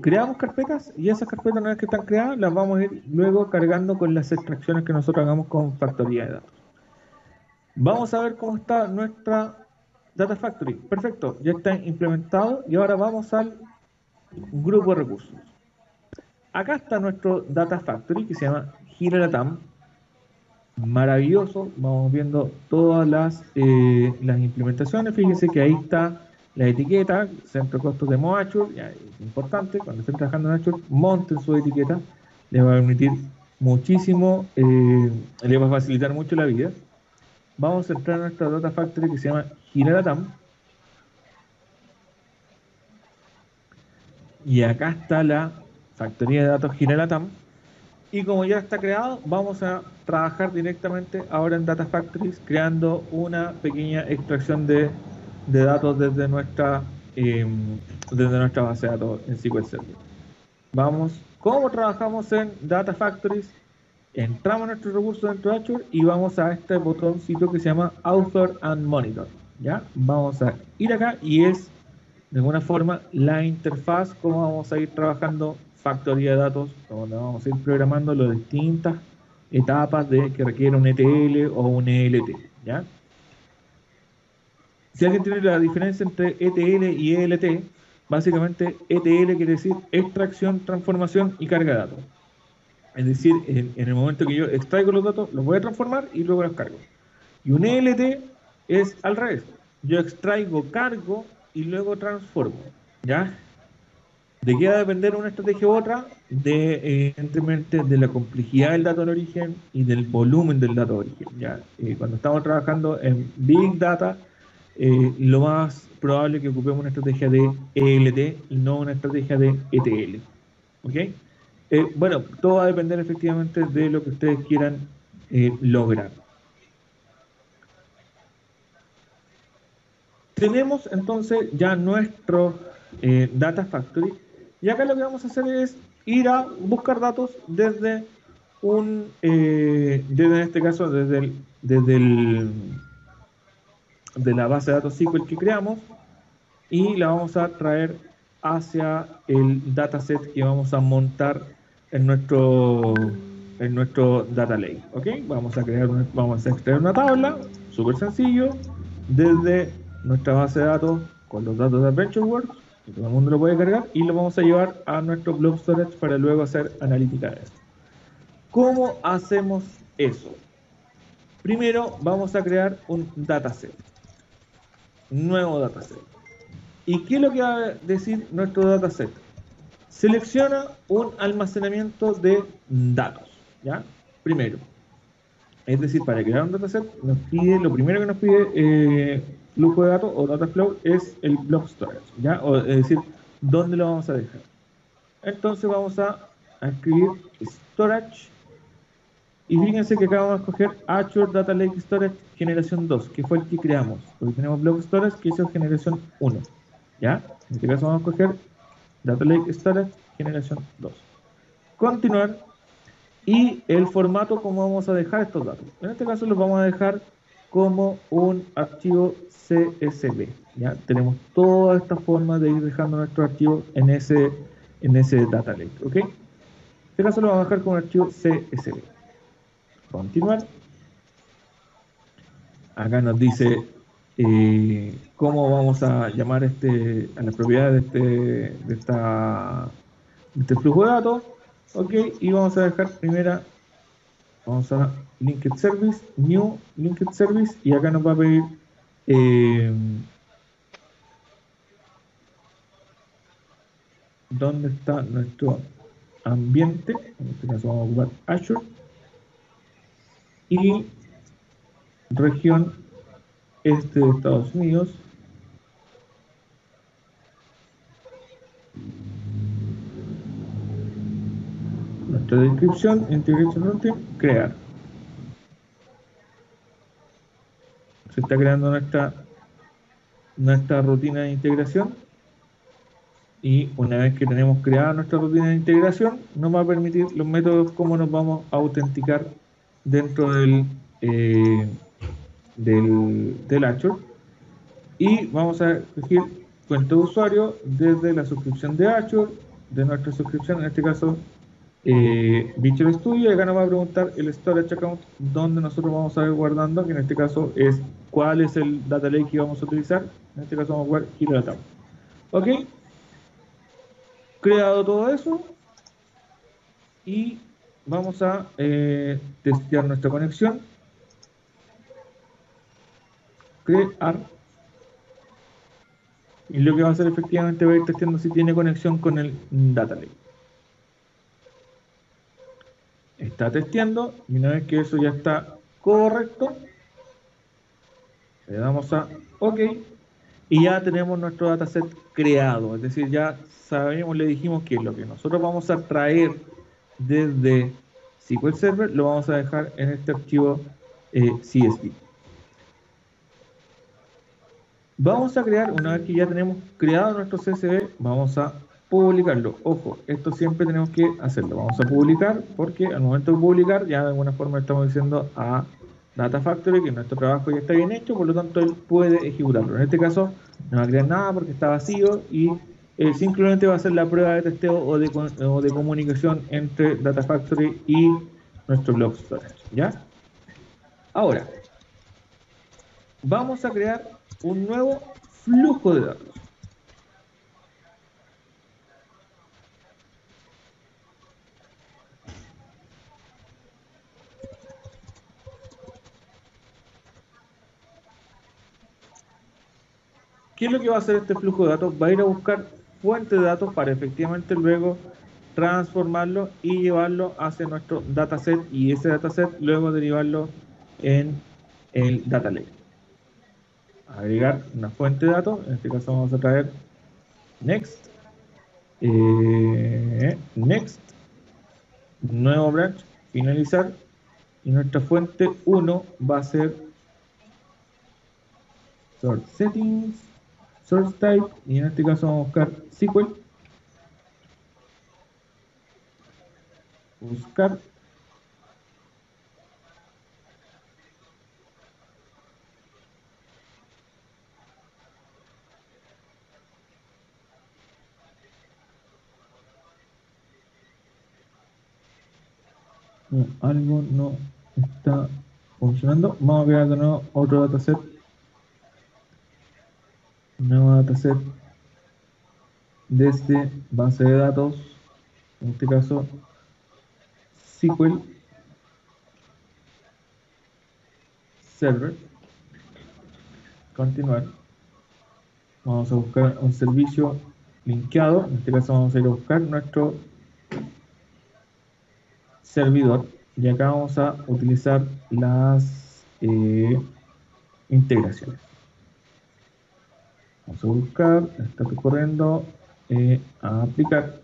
Creamos carpetas y esas carpetas, una vez que están creadas, las vamos a ir luego cargando con las extracciones que nosotros hagamos con factoría de datos. Vamos a ver cómo está nuestra Data Factory. Perfecto, ya está implementado y ahora vamos al grupo de recursos. Acá está nuestro Data Factory que se llama GilaLatam. Maravilloso, vamos viendo todas las implementaciones. Fíjense que ahí está la etiqueta, centro de costos de Moachur, ya es importante, cuando estén trabajando en Azure, monten su etiqueta, les va a permitir muchísimo, les va a facilitar mucho la vida. Vamos a entrar a nuestra Data Factory que se llama GilaLatam. Y acá está la factoría de datos GilaLatam. Y como ya está creado, vamos a trabajar directamente ahora en Data Factories, creando una pequeña extracción de datos desde nuestra base de datos en SQL Server. Vamos, ¿cómo trabajamos en Data Factories? Entramos en nuestros recursos dentro de Azure y vamos a este botoncito que se llama Author and Monitor. ¿Ya? Vamos a ir acá y es de alguna forma la interfaz, cómo vamos a ir trabajando factoría de datos, donde vamos a ir programando las distintas etapas que requiere un ETL o un ELT, ¿ya? Si alguien tiene la diferencia entre ETL y ELT, básicamente ETL quiere decir extracción, transformación y carga de datos. Es decir, en el momento que yo extraigo los datos, los voy a transformar y luego los cargo. Y un ELT es al revés. Yo extraigo, cargo y luego transformo, ¿ya? ¿De qué va a depender una estrategia u otra? Evidentemente, de la complejidad del dato de origen y del volumen del dato de origen, ¿ya? Cuando estamos trabajando en Big Data, lo más probable es que ocupemos una estrategia de ELT y no una estrategia de ETL, ¿ok? Bueno, todo va a depender efectivamente de lo que ustedes quieran lograr. Tenemos entonces ya nuestro Data Factory y acá lo que vamos a hacer es ir a buscar datos desde en este caso desde de la base de datos SQL que creamos y la vamos a traer hacia el dataset que vamos a montar en nuestro en nuestro data lake. ¿Ok? Vamos a extraer una tabla, súper sencillo, desde nuestra base de datos con los datos de AdventureWorks, que todo el mundo lo puede cargar, y lo vamos a llevar a nuestro Blob Storage para luego hacer analítica de esto. ¿Cómo hacemos eso? Primero vamos a crear un dataset, nuevo dataset. ¿Y qué es lo que va a decir nuestro dataset? Selecciona un almacenamiento de datos, ¿ya? Primero. Es decir, para crear un dataset, lo primero que nos pide flujo de datos o data flow es el blob storage, ¿ya? Es decir, ¿dónde lo vamos a dejar? Entonces vamos a escribir storage y fíjense que acá vamos a escoger Azure Data Lake Storage generación 2, que fue el que creamos. Porque tenemos blob storage que hizo generación 1, ¿ya? En este caso vamos a escoger Data Lake Storage generación 2. Continuar. Y el formato como vamos a dejar estos datos. En este caso los vamos a dejar como un archivo CSV. ¿Ya? Tenemos toda esta forma de ir dejando nuestro archivo en ese data lake. ¿Ok? En este caso lo vamos a dejar como un archivo CSV. Continuar. Acá nos dice cómo vamos a llamar a las propiedades de este flujo de datos. Ok, y vamos a dejar vamos a Linked Service, New Linked Service, y acá nos va a pedir dónde está nuestro ambiente. En este caso vamos a ocupar Azure y región este de Estados Unidos. Nuestra descripción, Integration Routine, crear. Se está creando nuestra rutina de integración. Y una vez que tenemos creada nuestra rutina de integración, nos va a permitir los métodos cómo nos vamos a autenticar dentro del Azure. Y vamos a elegir cuenta de usuario desde la suscripción de Azure, de nuestra suscripción, en este caso Visual Studio. Y acá nos va a preguntar el storage account donde nosotros vamos a ir guardando, que en este caso es cuál es el data lake que vamos a utilizar. En este caso vamos a jugar Hero Data. Ok, creado todo eso y vamos a testear nuestra conexión. Crear. Y lo que va a hacer efectivamente va a ir testeando si tiene conexión con el data lake. Está testeando y una vez que eso ya está correcto, le damos a OK y ya tenemos nuestro dataset creado. Es decir, ya sabemos, le dijimos que lo que nosotros vamos a traer desde SQL Server lo vamos a dejar en este archivo CSV. Vamos a crear, una vez que ya tenemos creado nuestro CSV, vamos a publicarlo. Ojo, esto siempre tenemos que hacerlo. Vamos a publicar porque al momento de publicar ya de alguna forma estamos diciendo a Data Factory que nuestro trabajo ya está bien hecho, por lo tanto él puede ejecutarlo. En este caso no va a crear nada porque está vacío y simplemente va a ser la prueba de testeo o de comunicación entre Data Factory y nuestro blob storage. ¿Ya? Ahora, vamos a crear un nuevo flujo de datos. ¿Qué es lo que va a hacer este flujo de datos? Va a ir a buscar fuentes de datos para efectivamente luego transformarlo y llevarlo hacia nuestro dataset y ese dataset luego derivarlo en el data lake. Agregar una fuente de datos, en este caso vamos a traer next, next, nuevo branch, finalizar, y nuestra fuente 1 va a ser source settings, source type, y en este caso vamos a buscar SQL, buscar, No, algo no está funcionando. Vamos a crear de nuevo otro dataset. Nuevo dataset desde base de datos. En este caso, SQL Server. Continuar. Vamos a buscar un servicio linkeado. En este caso vamos a ir a buscar nuestro servidor. Y acá vamos a utilizar las integraciones. Vamos a buscar, está corriendo, a aplicar.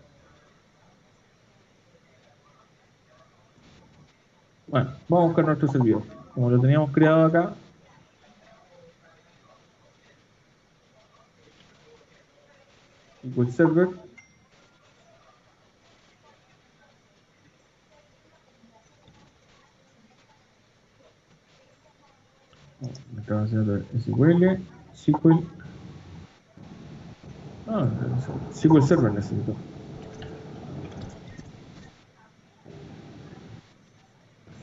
Bueno, vamos a buscar nuestro servidor. Como lo teníamos creado acá, SQL Server. Nuestra base de datos SQL, SQL. Ah, SQL Server necesito.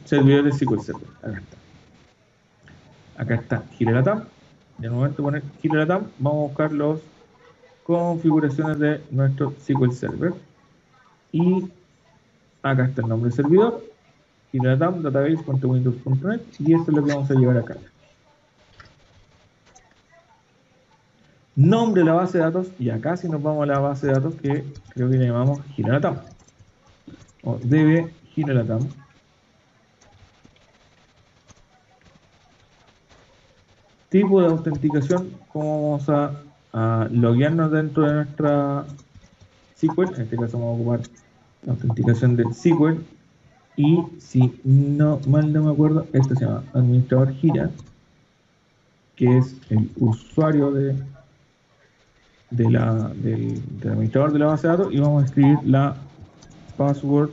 Servidor de SQL Server. Acá está. Acá está GileLatam. En el momento de poner GileLatam, vamos a buscar las configuraciones de nuestro SQL Server. Y acá está el nombre del servidor. GileLatam, database.windows.net. Y esto es lo que vamos a llevar acá. Nombre de la base de datos. Y acá si nos vamos a la base de datos que creo que le llamamos GileLatam. O db GileLatam. Tipo de autenticación, cómo vamos a loguearnos dentro de nuestra SQL. En este caso vamos a ocupar la autenticación del SQL. Y si no mal no me acuerdo, esto se llama administrador gira, que es el usuario del administrador de la base de datos. Y vamos a escribir la password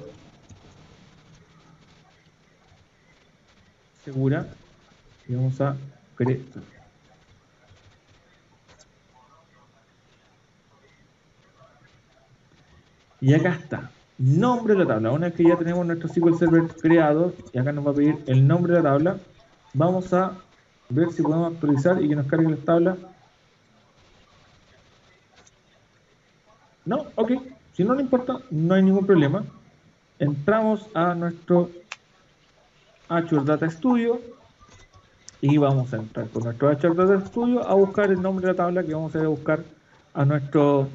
segura y vamos a crear. Y acá está, nombre de la tabla. Una vez que ya tenemos nuestro SQL Server creado, y acá nos va a pedir el nombre de la tabla, vamos a ver si podemos actualizar y que nos cargue las tablas. No, ok, si no le importa, no hay ningún problema. Entramos a nuestro Azure Data Studio y vamos a entrar con nuestro Azure Data Studio a buscar el nombre de la tabla que vamos a ir a buscar a nuestro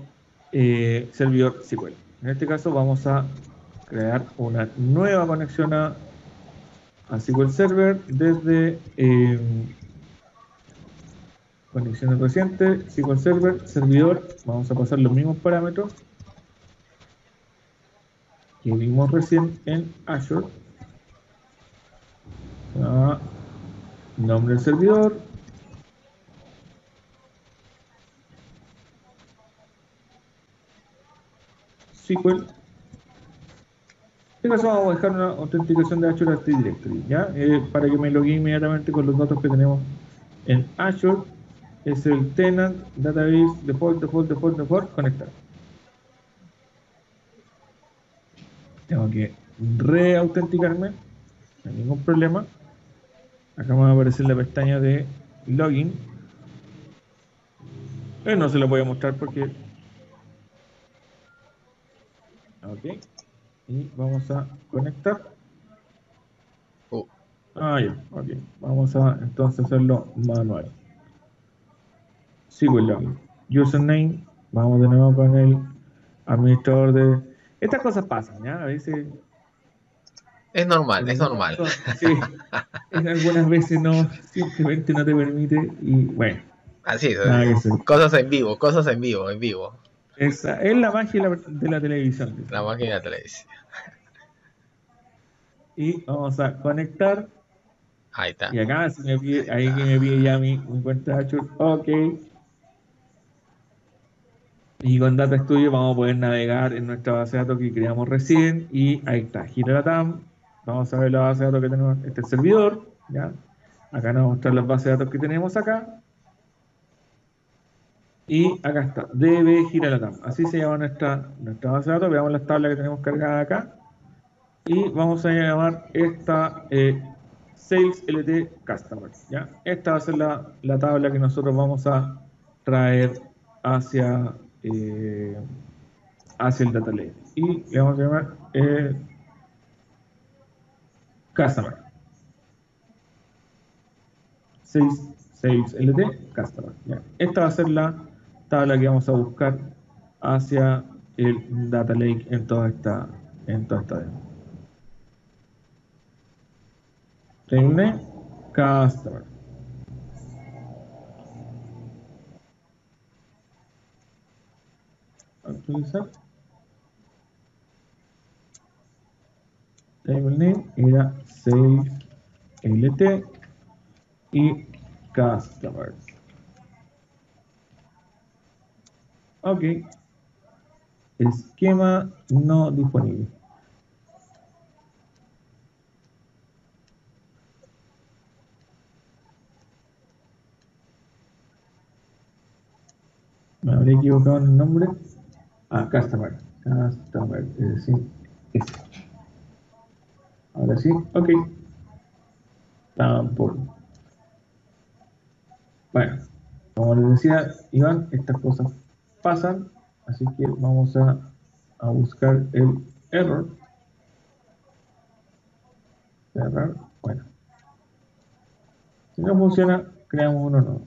servidor SQL. En este caso vamos a crear una nueva conexión a SQL Server desde conexiones recientes, SQL Server, servidor. Vamos a pasar los mismos parámetros que vimos recién en Azure. Nombre del servidor, SQL. En este caso vamos a dejar una autenticación de Azure Active Directory, ¿ya? Para que me logue inmediatamente con los datos que tenemos en Azure. Es el tenant, database, default, conectar. Tengo que reautenticarme, no hay ningún problema. Acá me va a aparecer la pestaña de login. No se lo voy a mostrar porque... Ok. Y vamos a conectar. Ya, ok. Vamos a entonces hacerlo manual. Sigo el login. Username. Vamos de nuevo con el administrador de... Estas cosas pasan, ¿ya? A veces... Es normal, es normal. Sí. Algunas veces no, simplemente no te permite y bueno. Así es. Nada que hacer. Cosas en vivo, cosas en vivo, en vivo. Esa es la magia de la televisión. La máquina de la televisión. Y vamos a conectar. Ahí está. Y acá si me pide, ahí que me pide ya mi cuenta de Azure. Ok. Y con Data Studio vamos a poder navegar en nuestra base de datos que creamos recién. Y ahí está, GileLatam. Vamos a ver la base de datos que tenemos. Este es el servidor. ¿Ya? Acá nos va a mostrar las bases de datos que tenemos acá. Y acá está, DB GileLatam. Así se llama nuestra base de datos. Veamos las tablas que tenemos cargadas acá. y vamos a llamar esta Sales LT Customer, ¿ya? Esta va a ser la tabla que nosotros vamos a traer hacia, hacia el Data Lake. Y le vamos a llamar Customer. Sales LT Customer, ¿ya? Esta va a ser la tabla que vamos a buscar hacia el Data Lake en toda esta demo. Reúne Customer. Actualizar. Table name era Sales LT y Customers. Ok. Esquema no disponible. Me habré equivocado en el nombre. Ah, Customer. Customer, es decir, ese. Ahora sí, ok. Tampoco. Bueno, como les decía Iván, estas cosas pasan, así que vamos a buscar el error. Cerrar. Bueno, si no funciona, creamos uno nuevo.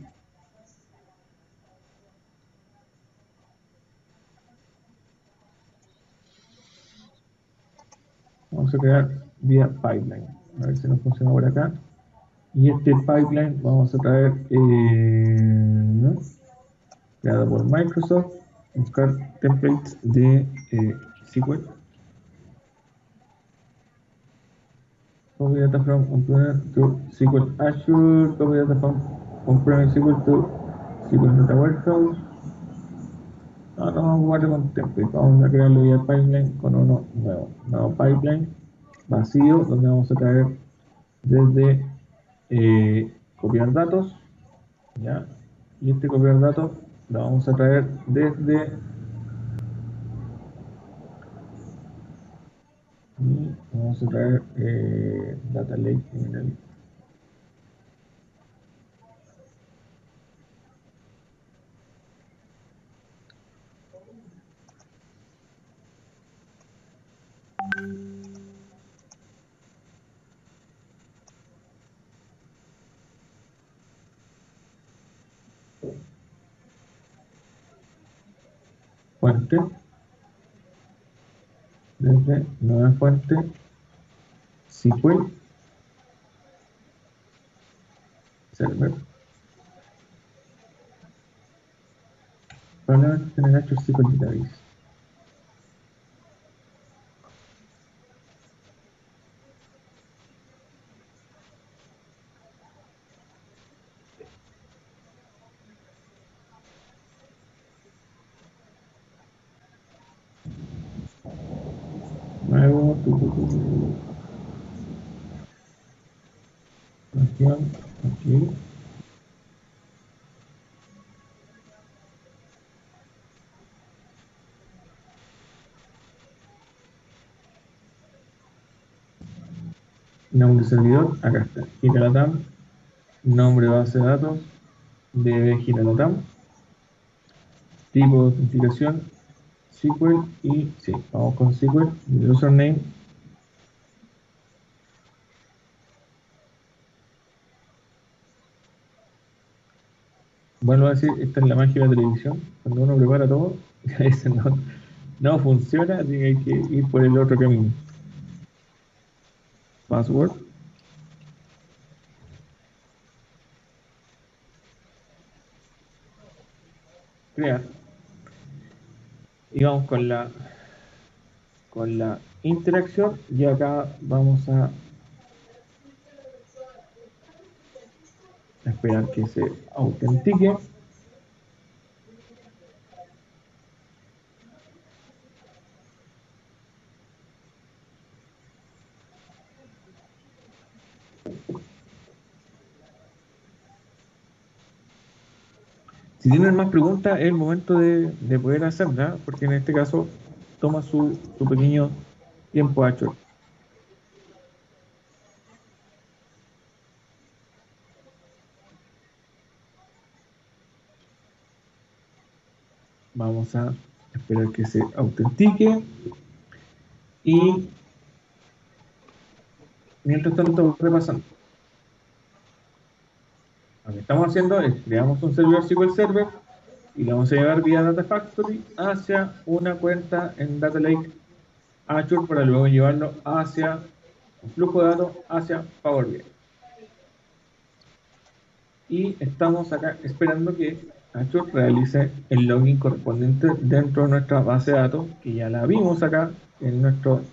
Vamos a crear vía pipeline. A ver si nos funciona por acá. Y este pipeline vamos a traer creado por Microsoft. Buscar templates de SQL. Copy data from on-premise to SQL Azure. Copy data from on-premise SQL to SQL Data Warehouse. No vamos a jugar con template. Vamos a crearlo vía pipeline con uno nuevo. Nuevo pipeline vacío donde vamos a traer desde copiar datos, ¿ya? Y este copiar datos lo vamos a traer desde y vamos a traer Data Lake en el fuente, desde nueva fuente, SQL, server. Probablemente tener hecho SQL Database. Nuevo, región, aquí. Nombre servidor, acá está, Giralatam, nombre base de datos, DB Giralatam, tipo de autenticación, SQL y sí, vamos con SQL, username. Vuelvo a decir, esta es la magia de la televisión, cuando uno prepara todo, a veces no funciona, así que hay que ir por el otro camino. Password. Crear. Y vamos con la interacción y acá vamos a esperar que se autentique. Si tienen más preguntas, es el momento de poder hacerla, porque en este caso toma su pequeño tiempo hecho. Vamos a esperar que se autentique. Y mientras tanto, repasando. Lo que estamos haciendo es creamos un servidor SQL Server y lo vamos a llevar vía Data Factory hacia una cuenta en Data Lake Azure para luego llevarlo hacia un flujo de datos hacia Power BI. Y estamos acá esperando que Azure realice el login correspondiente dentro de nuestra base de datos, que ya la vimos acá en nuestro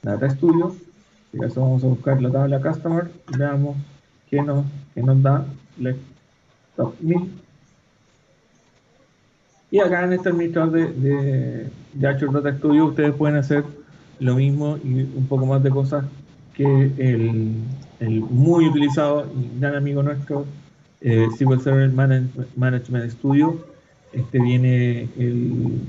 Data Studio. Y eso vamos a buscar la tabla Customer, veamos qué nos da Let's Top 1000. Y acá en este administrador de Azure Data Studio ustedes pueden hacer lo mismo y un poco más de cosas que el muy utilizado y gran amigo nuestro SQL Server Management Studio. Viene el...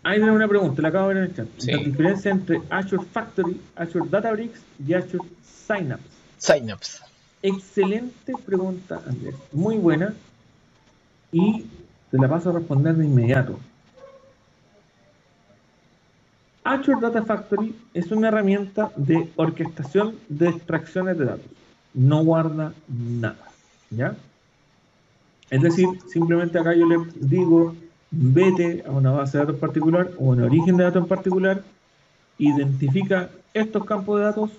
Ahí tenemos una pregunta, la acabo de ver en el chat. Sí. La diferencia entre Azure Factory, Azure Databricks y Azure Synapse. Synapse. Excelente pregunta, Andrés. Muy buena. Y te la paso a responder de inmediato. Azure Data Factory es una herramienta de orquestación de extracciones de datos. No guarda nada, ¿ya? Es decir, simplemente acá yo le digo, vete a una base de datos particular o un origen de datos en particular, identifica estos campos de datos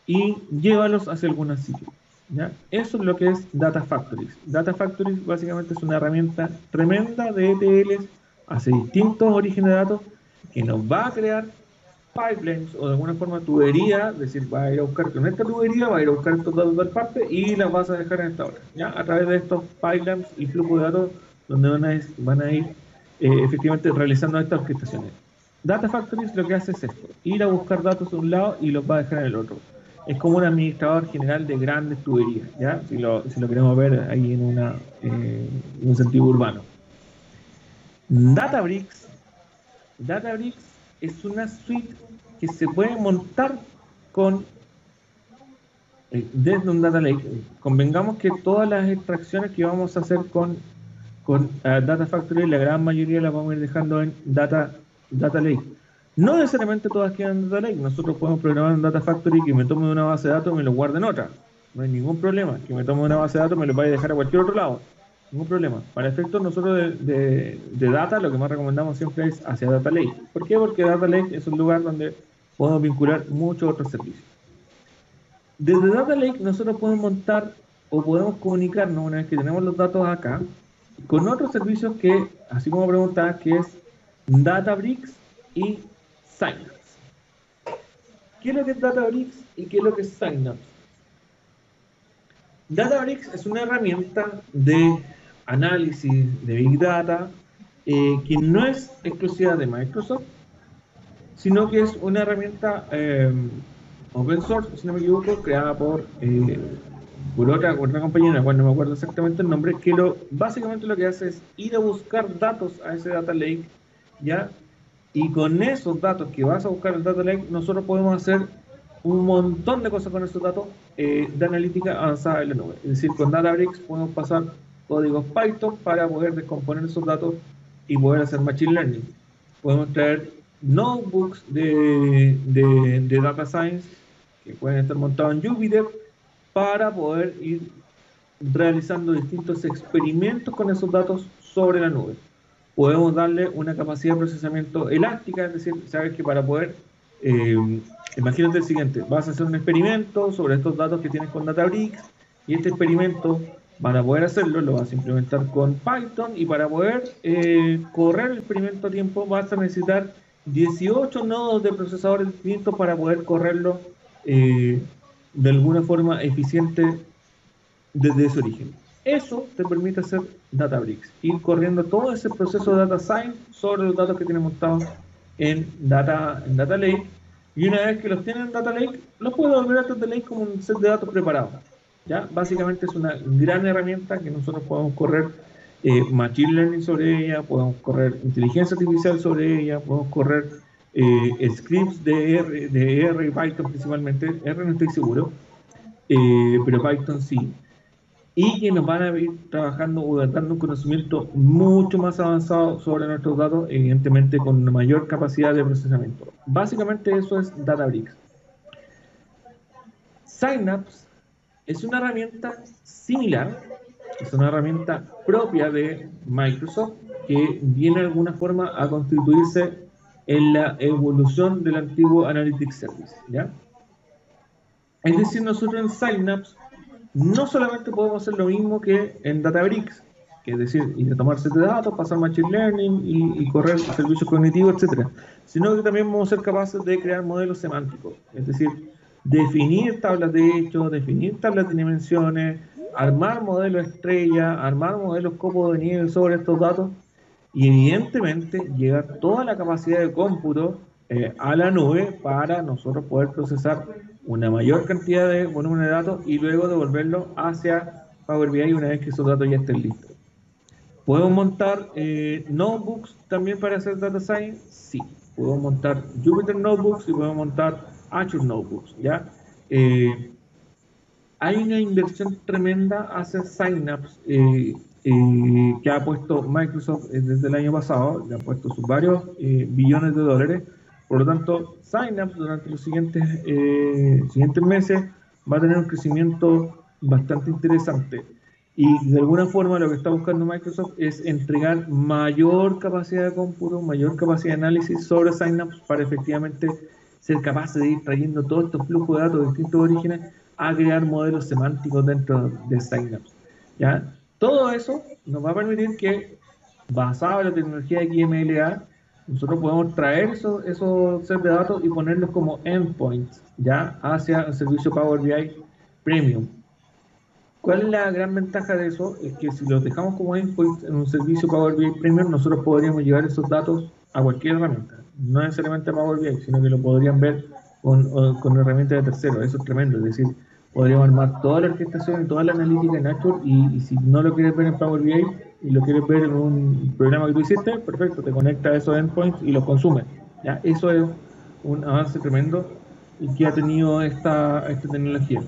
y llévalos hacia algún sitio, ¿ya? Eso es lo que es Data Factories. Data Factories básicamente es una herramienta tremenda de ETLs hacia distintos orígenes de datos que nos va a crear pipelines o de alguna forma tubería, es decir, va a ir a buscar con esta tubería, va a ir a buscar estos datos del parte y las vas a dejar en esta hora, ¿ya? A través de estos pipelines y flujo de datos donde van a ir efectivamente realizando estas orquestaciones. Data Factories lo que hace es esto, ir a buscar datos de un lado y los va a dejar en el otro. Es como un administrador general de grandes tuberías, ¿ya? Si lo queremos ver ahí en un sentido urbano. Databricks es una suite que se puede montar con desde un Data Lake. Convengamos que todas las extracciones que vamos a hacer con Data Factory, la gran mayoría las vamos a ir dejando en Data Lake. No necesariamente todas quedan en Data Lake. Nosotros podemos programar un Data Factory que me tome de una base de datos y me lo guarde en otra. No hay ningún problema. Que me tome de una base de datos y me lo vaya a dejar a cualquier otro lado. Ningún problema. Para efectos nosotros de data, lo que más recomendamos siempre es hacia Data Lake. ¿Por qué? Porque Data Lake es un lugar donde podemos vincular muchos otros servicios. Desde Data Lake nosotros podemos montar o podemos comunicarnos una vez que tenemos los datos acá con otros servicios que, así como preguntaba, que es Databricks y Synapse. ¿Qué es lo que es Databricks y qué es lo que es Synapse? Databricks es una herramienta de análisis de Big Data que no es exclusiva de Microsoft, sino que es una herramienta open source, si no me equivoco, creada por otra compañía, en la cual no me acuerdo exactamente el nombre, que básicamente lo que hace es ir a buscar datos a ese Data Lake, ¿ya? Y con esos datos que vas a buscar en Data Lake, nosotros podemos hacer un montón de cosas con esos datos de analítica avanzada en la nube. Es decir, con Databricks podemos pasar códigos Python para poder descomponer esos datos y poder hacer Machine Learning. Podemos traer notebooks de Data Science que pueden estar montados en Jupyter para poder ir realizando distintos experimentos con esos datos sobre la nube. Podemos darle una capacidad de procesamiento elástica, es decir, sabes que para poder, imagínate el siguiente, vas a hacer un experimento sobre estos datos que tienes con Databricks y este experimento, para poder hacerlo, lo vas a implementar con Python y para poder correr el experimento a tiempo vas a necesitar 18 nodos de procesadores distintos para poder correrlo de alguna forma eficiente desde ese origen. Eso te permite hacer Databricks, ir corriendo todo ese proceso de Data Science sobre los datos que tienes montados en Data Lake, y una vez que los tienes en Data Lake, los puedes volver a Data Lake como un set de datos preparado. ¿Ya? Básicamente es una gran herramienta que nosotros podemos correr Machine Learning sobre ella, podemos correr inteligencia artificial sobre ella, podemos correr scripts de R y Python principalmente. R no estoy seguro, pero Python sí. y que nos van a ir trabajando o dando un conocimiento mucho más avanzado sobre nuestros datos, evidentemente con una mayor capacidad de procesamiento. Básicamente eso es Databricks. Synapse es una herramienta similar, es una herramienta propia de Microsoft que viene de alguna forma a constituirse en la evolución del antiguo Analytics Service, ¿ya? Es decir, nosotros en Synapse no solamente podemos hacer lo mismo que en Databricks, que es decir, ir a tomar set de datos, pasar Machine Learning y correr servicios cognitivos, etcétera, sino que también vamos a ser capaces de crear modelos semánticos, es decir, definir tablas de hechos, definir tablas de dimensiones, armar modelos estrella, armar modelos copo de nieve sobre estos datos y evidentemente llegar toda la capacidad de cómputo a la nube para nosotros poder procesar una mayor cantidad de volumen de datos y luego devolverlo hacia Power BI una vez que esos datos ya estén listos. ¿Podemos montar notebooks también para hacer data science? Sí. Podemos montar Jupyter Notebooks y podemos montar Azure Notebooks, ¿ya? Hay una inversión tremenda hacia Synapse que ha puesto Microsoft desde el año pasado, le ha puesto sus varios billones de dólares. Por lo tanto, Synapse durante los siguientes meses va a tener un crecimiento bastante interesante. Y de alguna forma lo que está buscando Microsoft es entregar mayor capacidad de cómputo, mayor capacidad de análisis sobre Synapse para efectivamente ser capaces de ir trayendo todos estos flujos de datos de distintos orígenes a crear modelos semánticos dentro de Synapse. ¿Ya? Todo eso nos va a permitir que, basado en la tecnología de XMLA, nosotros podemos traer esos sets de datos y ponerlos como endpoints, ¿ya? Hacia el servicio Power BI Premium. ¿Cuál es la gran ventaja de eso? Es que si los dejamos como endpoints en un servicio Power BI Premium, nosotros podríamos llevar esos datos a cualquier herramienta, no necesariamente a Power BI, sino que lo podrían ver con herramientas de terceros. Eso es tremendo, es decir, podríamos armar toda la orquestación y toda la analítica en Azure y si no lo quieres ver en Power BI y lo quieres ver en un programa que tú hiciste, perfecto, te conecta a esos endpoints y los consume. ¿Ya? Eso es un avance tremendo y que ha tenido esta tecnología.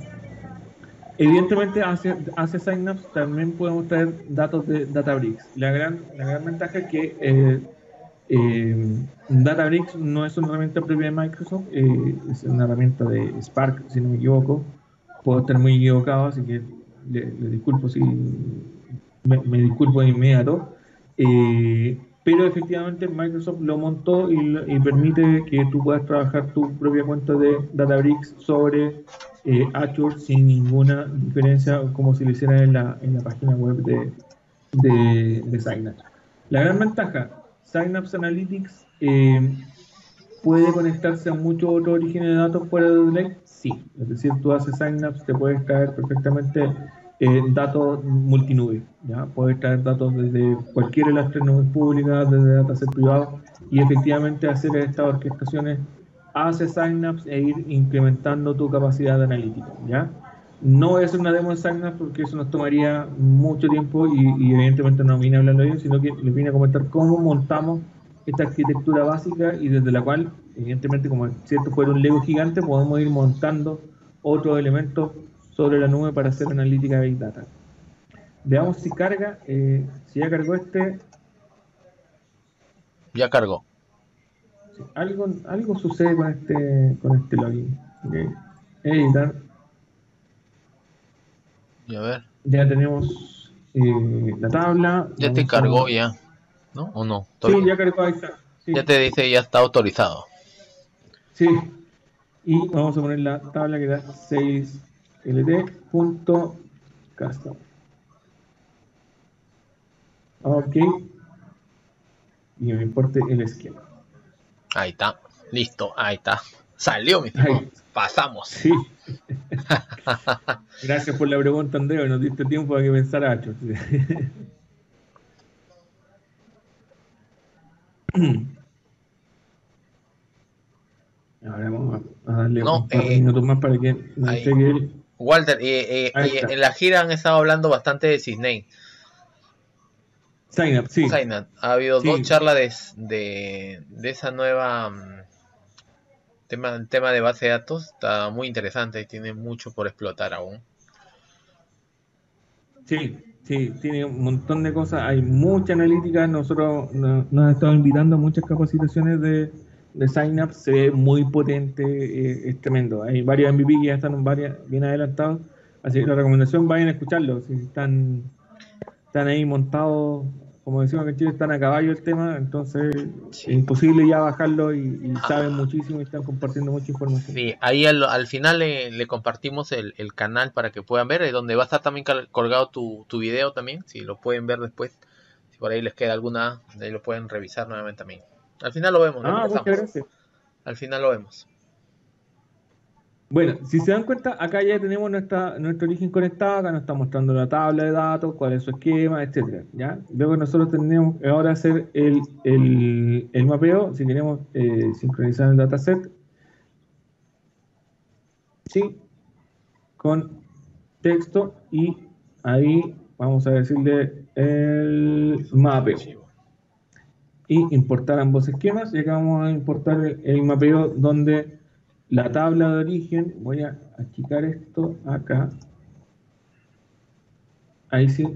Evidentemente, hacia Synapse también podemos traer datos de Databricks. La gran ventaja es que Databricks no es una herramienta propia de Microsoft, es una herramienta de Spark, si no me equivoco. Puedo estar muy equivocado, así que le disculpo si me disculpo de inmediato. Pero efectivamente Microsoft lo montó y permite que tú puedas trabajar tu propia cuenta de Databricks sobre Azure sin ninguna diferencia, como si lo hicieras en la página web de Synapse. La gran ventaja, Synapse Analytics puede conectarse a muchos otros orígenes de datos fuera de Lake, sí. Es decir, tú haces Synapse, te puedes traer perfectamente datos multinube, ¿ya? Puedes traer datos desde cualquiera de las tres nubes públicas, desde dataset privado, y efectivamente hacer estas orquestaciones hacia Synapse e ir incrementando tu capacidad de analítica, ¿ya? No es una demo de Synapse porque eso nos tomaría mucho tiempo y evidentemente no vine a hablarlo yo, sino que les vine a comentar cómo montamos esta arquitectura básica y desde la cual, evidentemente, como si esto fuera un Lego gigante, podemos ir montando otros elementos sobre la nube para hacer analítica de Big Data. Veamos si carga, si ya cargó Ya cargó. si algo sucede con este login. Okay. Editar. Y a ver. Ya tenemos la tabla. Ya te cargó ya, ¿no? ¿O no? Sí, Todavía. ya cargó, ahí está. Ya Sí, te dice ya está autorizado. sí. Y vamos a poner la tabla que da 6lt.custom. Ok. Y me importe el esquema. Ahí está. Listo, ahí está. Salió, mi estimado. Ahí, Pasamos. sí. Gracias por la pregunta, Andrea. Nos diste tiempo a que pensara Acho. Ahora vamos a darle No, un par de minutos más para que nos ahí. entregue el. Walter, Ahí está. en la gira han estado hablando bastante de Cisney. Sign up, sí. Zainat, ha habido dos Sí. charlas de esa nueva tema de base de datos. Está muy interesante y tiene mucho por explotar aún. Sí, sí, tiene un montón de cosas, hay mucha analítica, nosotros nos han estado invitando a muchas capacitaciones de Synapse, se ve muy potente, es tremendo, hay varios MVP que ya están bien adelantados, así que la recomendación vayan a escucharlo, si están ahí montados, como decimos que en Chile, están a caballo el tema, entonces es Sí. imposible ya bajarlo y saben Ah, muchísimo y están compartiendo mucha información. sí, ahí al final le compartimos el canal para que puedan ver, donde va a estar también colgado tu video también, si lo pueden ver después, si por ahí les queda alguna, ahí lo pueden revisar nuevamente también. Al final lo vemos, lo Ah, muchas conversamos. gracias. Al final lo vemos. Bueno, si se dan cuenta, acá ya tenemos nuestro origen conectado, acá nos está mostrando la tabla de datos, cuál es su esquema, etcétera, ¿ya? Luego nosotros tenemos que ahora hacer el mapeo, si queremos sincronizar el dataset, sí, con texto y ahí vamos a decirle el mapeo y importar ambos esquemas y acá vamos a importar el mapeo donde la tabla de origen, voy a achicar esto acá, ahí sí.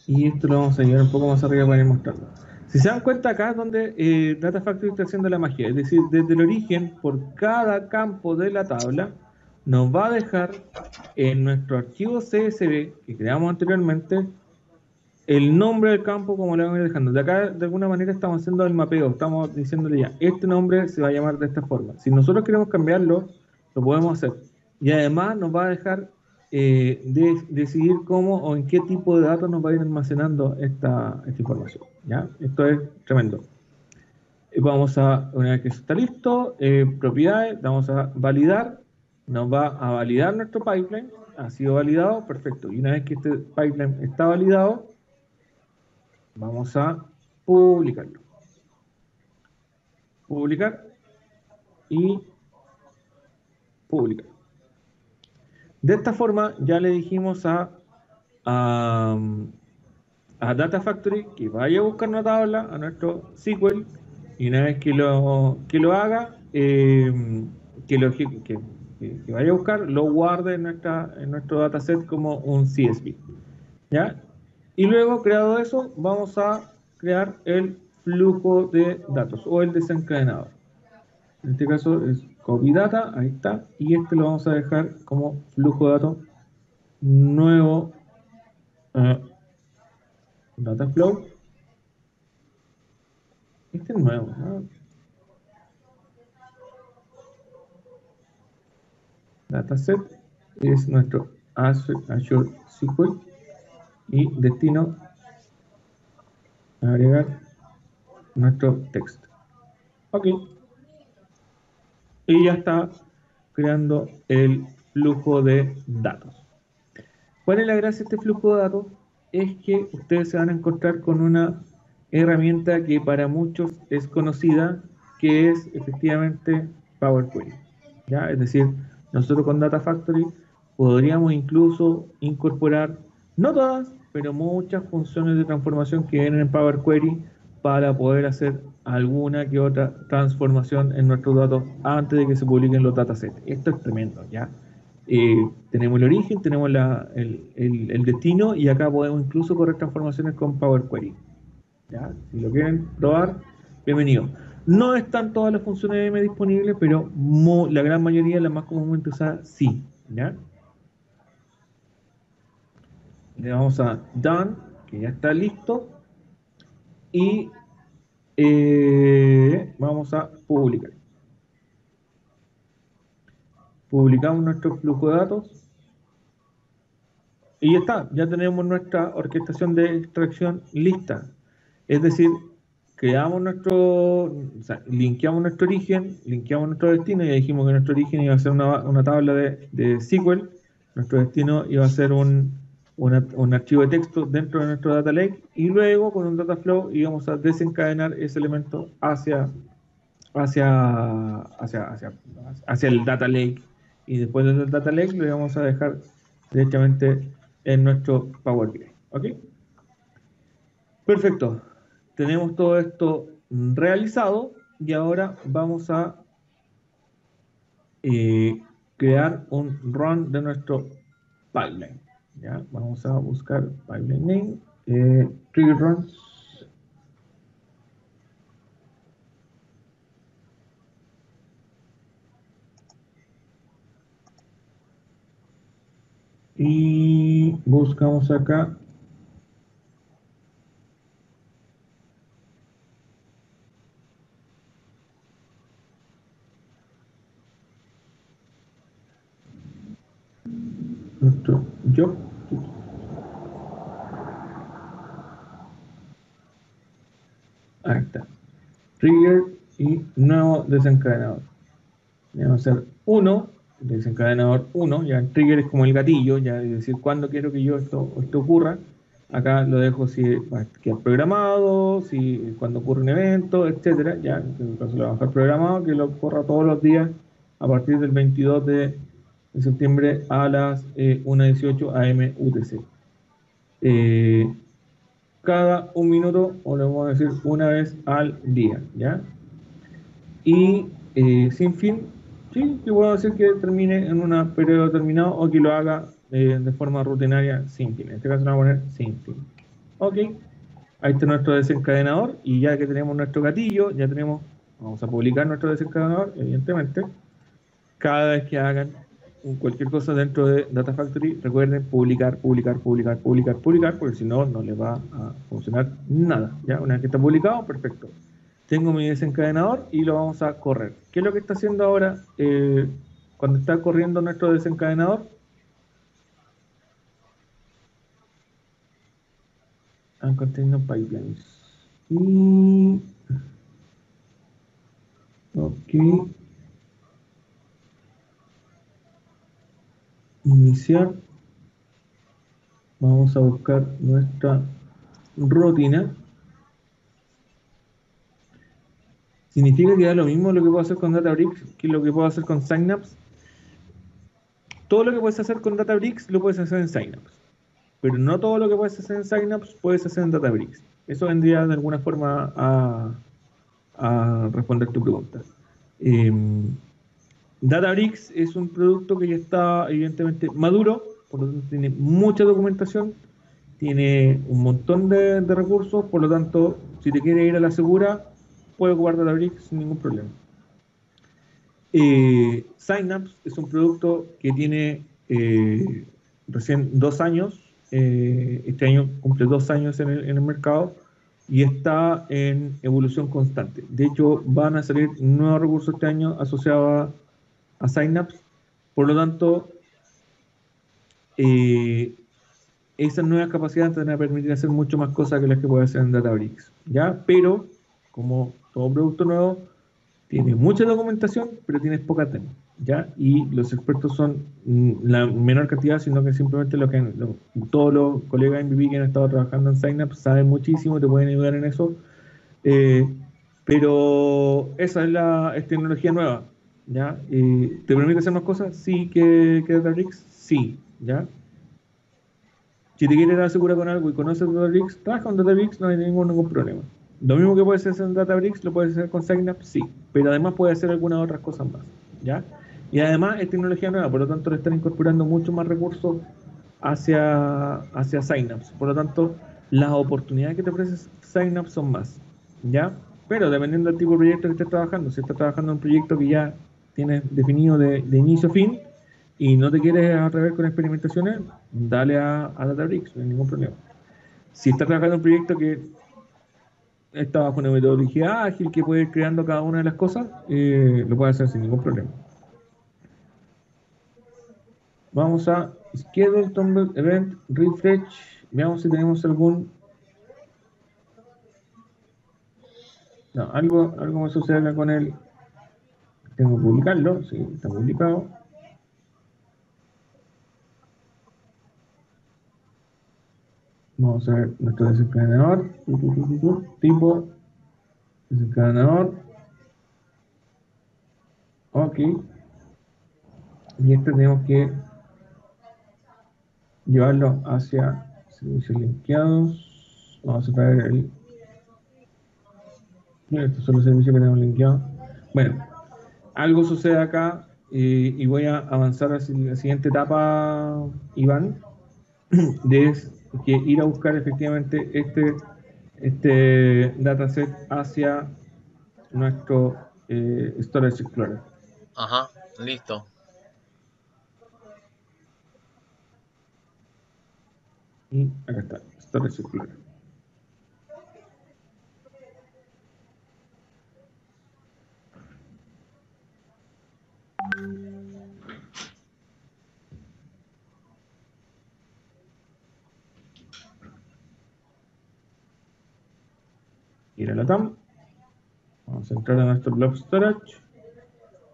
Y esto lo vamos a llevar un poco más arriba para ir mostrando. Si se dan cuenta, acá es donde Data Factory está haciendo la magia. Es decir, desde el origen, por cada campo de la tabla, nos va a dejar en nuestro archivo CSV que creamos anteriormente el nombre del campo como le vamos a ir dejando. De acá, de alguna manera, estamos haciendo el mapeo. Estamos diciéndole ya, este nombre se va a llamar de esta forma. Si nosotros queremos cambiarlo, lo podemos hacer. Y además nos va a dejar decidir cómo o en qué tipo de datos nos va a ir almacenando esta información. ¿Ya? Esto es tremendo. Una vez que eso está listo, propiedades, vamos a validar, nos va a validar nuestro pipeline, ha sido validado, perfecto. Y una vez que este pipeline está validado, vamos a publicarlo. Publicar y publicar. De esta forma ya le dijimos a, a Data Factory que vaya a buscar una tabla a nuestro SQL y una vez que lo haga, que vaya a buscar, lo guarde en nuestro dataset como un CSV. ¿Ya? Y luego, creado eso, vamos a crear el flujo de datos o el desencadenador. En este caso es copy data, ahí está, y este lo vamos a dejar como flujo de datos nuevo data flow. Este es nuevo, ¿no? Dataset es nuestro Azure SQL y destino agregar nuestro texto. Ok. Y ya está creando el flujo de datos. ¿Cuál es la gracia de este flujo de datos? Es que ustedes se van a encontrar con una herramienta que para muchos es conocida, que es efectivamente Power Query. ¿Ya? Es decir, nosotros con Data Factory podríamos incluso incorporar, no todas, pero muchas funciones de transformación que vienen en Power Query para poder hacer alguna que otra transformación en nuestros datos antes de que se publiquen los datasets. Esto es tremendo, ¿ya? Tenemos el origen, tenemos el destino y acá podemos incluso correr transformaciones con Power Query. ¿Ya? Si lo quieren probar, bienvenido. No están todas las funciones de M disponibles, pero la gran mayoría, las más comúnmente usadas, sí. ¿Ya? Le vamos a Done, que ya está listo, y vamos a publicar. Publicamos nuestro flujo de datos y ya está, ya tenemos nuestra orquestación de extracción lista. Es decir, linkeamos nuestro origen, linkeamos nuestro destino, ya dijimos que nuestro origen iba a ser una tabla de SQL, nuestro destino iba a ser un archivo de texto dentro de nuestro data lake y luego con un data flow íbamos a desencadenar ese elemento hacia el data lake y después del data lake lo vamos a dejar directamente en nuestro Power BI. ¿Ok? Perfecto. Tenemos todo esto realizado y ahora vamos a crear un run de nuestro pipeline. Ya, vamos a buscar pipeline name, trigger runs. Y buscamos acá nuestro job. Ahí está. Trigger y nuevo desencadenador. Vamos a hacer 1, desencadenador 1. Ya el trigger es como el gatillo, ya es decir, cuándo quiero que esto ocurra. Acá lo dejo si va a quedar programado, si cuando ocurre un evento, etcétera. Ya en el caso lo vamos a dejar programado, que lo corra todos los días a partir del 22 de septiembre a las 1:18 AM UTC. Cada un minuto, o le vamos a decir una vez al día, ¿ya? Y sin fin, sí, que puedo decir que termine en un periodo determinado o que lo haga de forma rutinaria sin fin. En este caso lo vamos a poner sin fin. Ok, ahí está nuestro desencadenador y ya que tenemos nuestro gatillo, ya tenemos, vamos a publicar nuestro desencadenador, evidentemente. Cada vez que hagan cualquier cosa dentro de Data Factory, recuerden publicar, porque si no, no les va a funcionar nada. ¿Ya? Una vez que está publicado, perfecto. Tengo mi desencadenador y lo vamos a correr. ¿Qué es lo que está haciendo ahora cuando está corriendo nuestro desencadenador? And container pipelines. Y... ok. Iniciar. Vamos a buscar nuestra rutina. ¿Significa que da lo mismo lo que puedo hacer con Databricks que lo que puedo hacer con Synapse? Todo lo que puedes hacer con Databricks lo puedes hacer en Synapse, pero no todo lo que puedes hacer en Synapse puedes hacer en Databricks. Eso vendría de alguna forma a responder tu pregunta. Databricks es un producto que ya está evidentemente maduro, por lo tanto tiene mucha documentación, tiene un montón de recursos, por lo tanto, si te quieres ir a la segura, puedes ocupar Databricks sin ningún problema. Synapse es un producto que tiene recién 2 años, este año cumple 2 años en el mercado y está en evolución constante. De hecho, van a salir nuevos recursos este año asociados a Synapse, por lo tanto, esas nuevas capacidades te van a permitir hacer mucho más cosas que las que puedes hacer en Databricks, ¿ya? Pero, como todo producto nuevo, tiene mucha documentación, pero tienes poca demo, ¿ya? Y los expertos son la menor cantidad, sino que simplemente todos los colegas MVP que han estado trabajando en Synapse saben muchísimo, te pueden ayudar en eso, pero esa es tecnología nueva, ¿ya? ¿Te permite hacer más cosas? Sí, que Databricks, sí, ¿ya? Si te quieres asegurar con algo y conoces Databricks, trabaja con Databricks, no hay ningún problema. Lo mismo que puedes hacer en Databricks, lo puedes hacer con Synapse, sí, pero además puedes hacer algunas otras cosas más, ¿ya? Y además es tecnología nueva, por lo tanto le están incorporando mucho más recursos hacia Synapse. Por lo tanto, las oportunidades que te ofrece Synapse son más, ¿ya? Pero dependiendo del tipo de proyecto que estés trabajando, si estás trabajando en un proyecto que ya tienes definido de inicio a fin y no te quieres atrever con experimentaciones, dale a Databricks, no hay ningún problema. Si estás trabajando en un proyecto que está bajo una metodología ágil que puede ir creando cada una de las cosas, lo puede hacer sin ningún problema. Vamos a Schedule, Tumble, Event, Refresh. Veamos si tenemos algún... No, algo me sucede acá con él. Tengo que publicarlo, sí, está publicado. Vamos a ver nuestro desencadenador. Tipo desencadenador. Ok. Y este tenemos que llevarlo hacia servicios linkeados. Vamos a traer el... Estos son los servicios que tenemos linkeados. Bueno, algo sucede acá y voy a avanzar hacia la siguiente etapa, Iván. es que ir a buscar efectivamente este dataset hacia nuestro Storage Explorer. Ajá, listo. Y acá está, Storage Explorer. Ir a la TAM. Vamos a entrar a nuestro blob storage,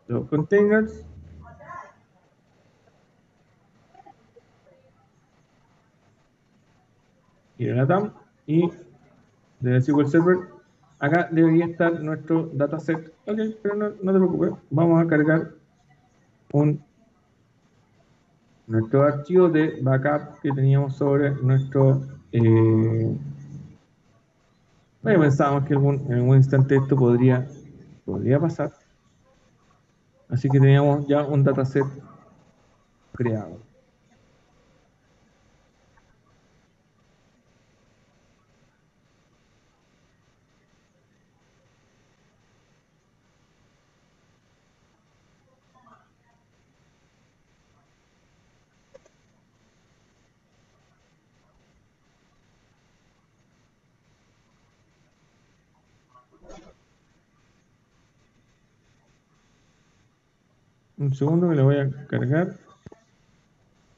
blob containers. Ir a la TAM y de SQL Server. Acá debería estar nuestro dataset. Ok, pero no te preocupes. Vamos a cargar nuestro archivo de backup que teníamos sobre nuestro. Bueno, pensábamos que en algún instante esto podría pasar. Así que teníamos ya un dataset creado. Un segundo que le voy a cargar.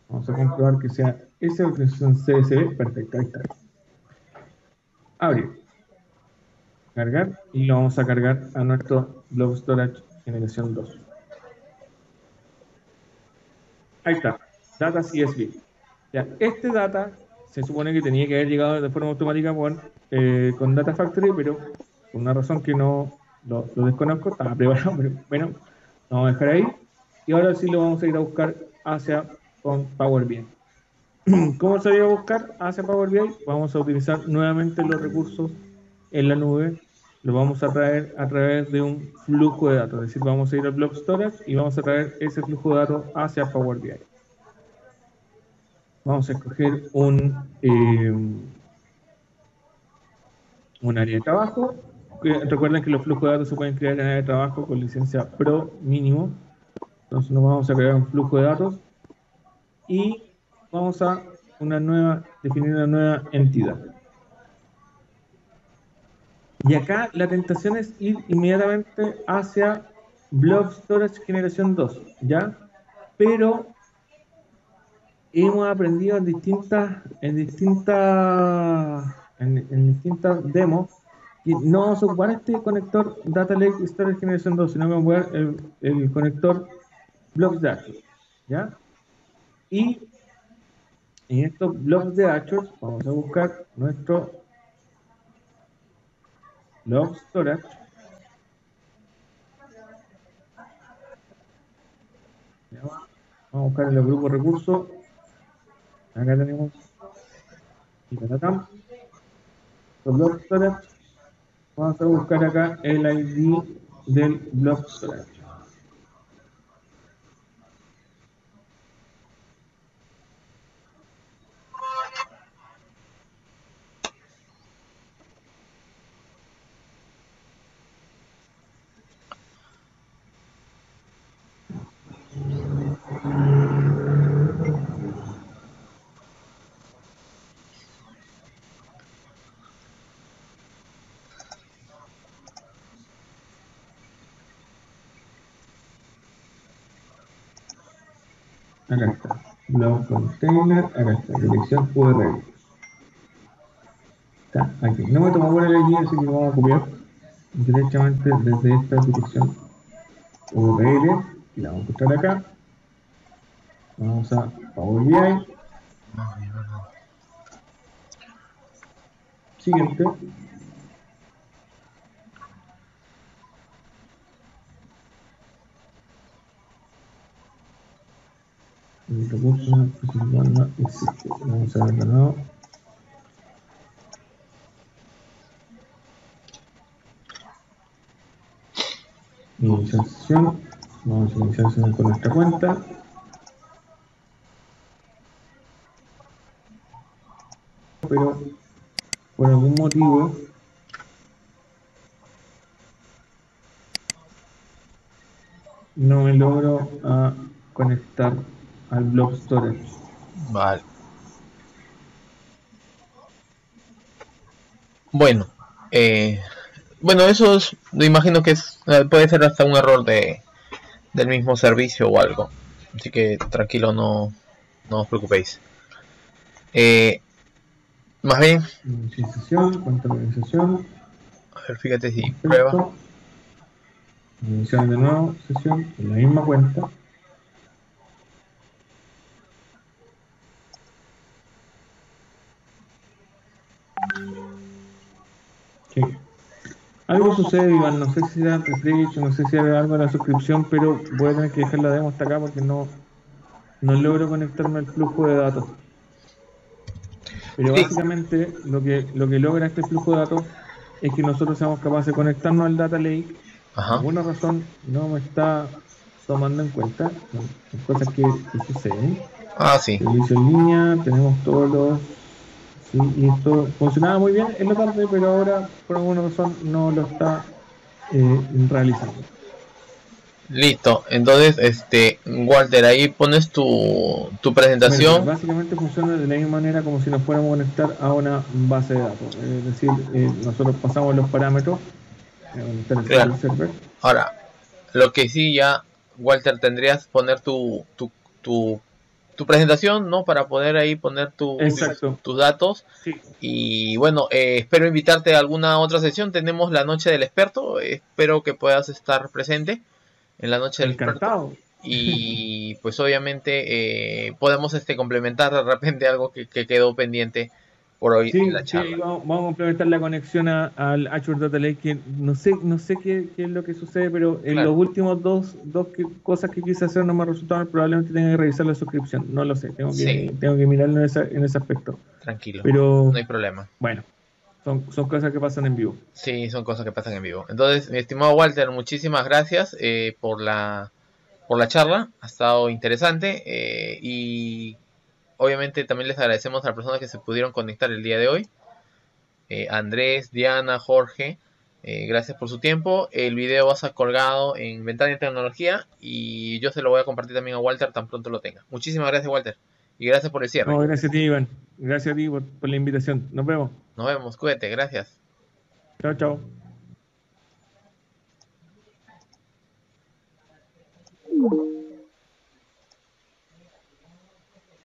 Vamos a comprobar que sea esa organización CSV. Perfecto, ahí está. Abrir. Cargar. Y lo vamos a cargar a nuestro Blob Storage generación 2. Ahí está. Data CSV. Ya, este data se supone que tenía que haber llegado de forma automática con Data Factory, pero por una razón que no lo desconozco, estaba preparado, pero bueno, lo vamos a dejar ahí. Y ahora sí lo vamos a ir a buscar hacia con Power BI. ¿Cómo se va a buscar hacia Power BI? Vamos a utilizar nuevamente los recursos en la nube. Lo vamos a traer a través de un flujo de datos. Es decir, vamos a ir al Blob Storage y vamos a traer ese flujo de datos hacia Power BI. Vamos a escoger un área de trabajo. Recuerden que los flujos de datos se pueden crear en área de trabajo con licencia Pro mínimo. Entonces nos vamos a crear un flujo de datos y vamos a definir una nueva entidad. Y acá la tentación es ir inmediatamente hacia Blob Storage generación 2, ¿ya? Pero hemos aprendido en distintas demos que no vamos a ocupar este conector Data Lake Storage Generation 2, sino que vamos a ocupar el conector Blocks de Azure, ¿ya? Y en estos blocks de Azure vamos a buscar nuestro Blob Storage. ¿Ya? Vamos a buscar en los grupos recursos. Acá tenemos los Blob Storage. Vamos a buscar acá el ID del Blob Storage. Acá está. Blob Container. Acá está. Dirección URL. Está aquí. No me tomó buena la guía, así que lo vamos a copiar directamente desde esta dirección URL. Y la vamos a encontrar acá. Vamos a Power BI. Siguiente. El recurso principal no existe. Vamos a ver de nuevo. Iniciación. Vamos a iniciar con nuestra cuenta. pero por algún motivo no me logro conectar al blob storage. Vale. Bueno, eso me imagino que puede ser hasta un error del mismo servicio o algo. Así que tranquilo, no os preocupéis. Más bien, Inicialización, cuenta de organización. a ver, fíjate si Perfecto. prueba. Iniciar de nuevo sesión en la misma cuenta. Sí. Algo sucede, Iván, no sé si era refresh, no sé si era algo de la suscripción, pero voy a tener que dejar la demo hasta acá porque no logro conectarme al flujo de datos. Pero Sí. básicamente lo que logra este flujo de datos es que nosotros seamos capaces de conectarnos al data lake. Por Ajá. alguna razón no me está tomando en cuenta, son cosas que suceden. Ah, sí. Servicio en línea, tenemos todos los... Sí, y esto funcionaba muy bien en la tarde, pero ahora por alguna razón no lo está realizando. Listo. Entonces, Walter, ahí pones tu presentación. Básicamente funciona de la misma manera como si nos fuéramos a conectar a una base de datos. Es decir, nosotros pasamos los parámetros, conectar el Claro. SQL Server. Ahora, lo que sí ya, Walter, tendrías que poner tu presentación, ¿no? Para poder ahí poner Exacto. tus datos. Sí. Y bueno, espero invitarte a alguna otra sesión. Tenemos la noche del experto. Espero que puedas estar presente en la noche del experto. Encantado. Y pues obviamente podemos complementar de repente algo que quedó pendiente por hoy en la Sí, charla. vamos a complementar la conexión al Azure Data Lake, que no sé qué es lo que sucede, pero en Claro. los últimos dos cosas que quise hacer no me resultaron, probablemente tenga que revisar la suscripción, no lo sé, tengo que mirarlo en ese aspecto. Tranquilo, Pero no hay problema. bueno, son cosas que pasan en vivo. Sí, son cosas que pasan en vivo. Entonces, mi estimado Walter, muchísimas gracias por la charla. Ha estado interesante y obviamente también les agradecemos a las personas que se pudieron conectar el día de hoy. Andrés, Diana, Jorge, gracias por su tiempo. El video va a estar colgado en Ventana de Tecnología y yo se lo voy a compartir también a Walter tan pronto lo tenga. Muchísimas gracias, Walter. Y gracias por el cierre. No, gracias a ti, Iván. Gracias a ti por la invitación. Nos vemos. Nos vemos, cuídate, gracias. Chao, chao.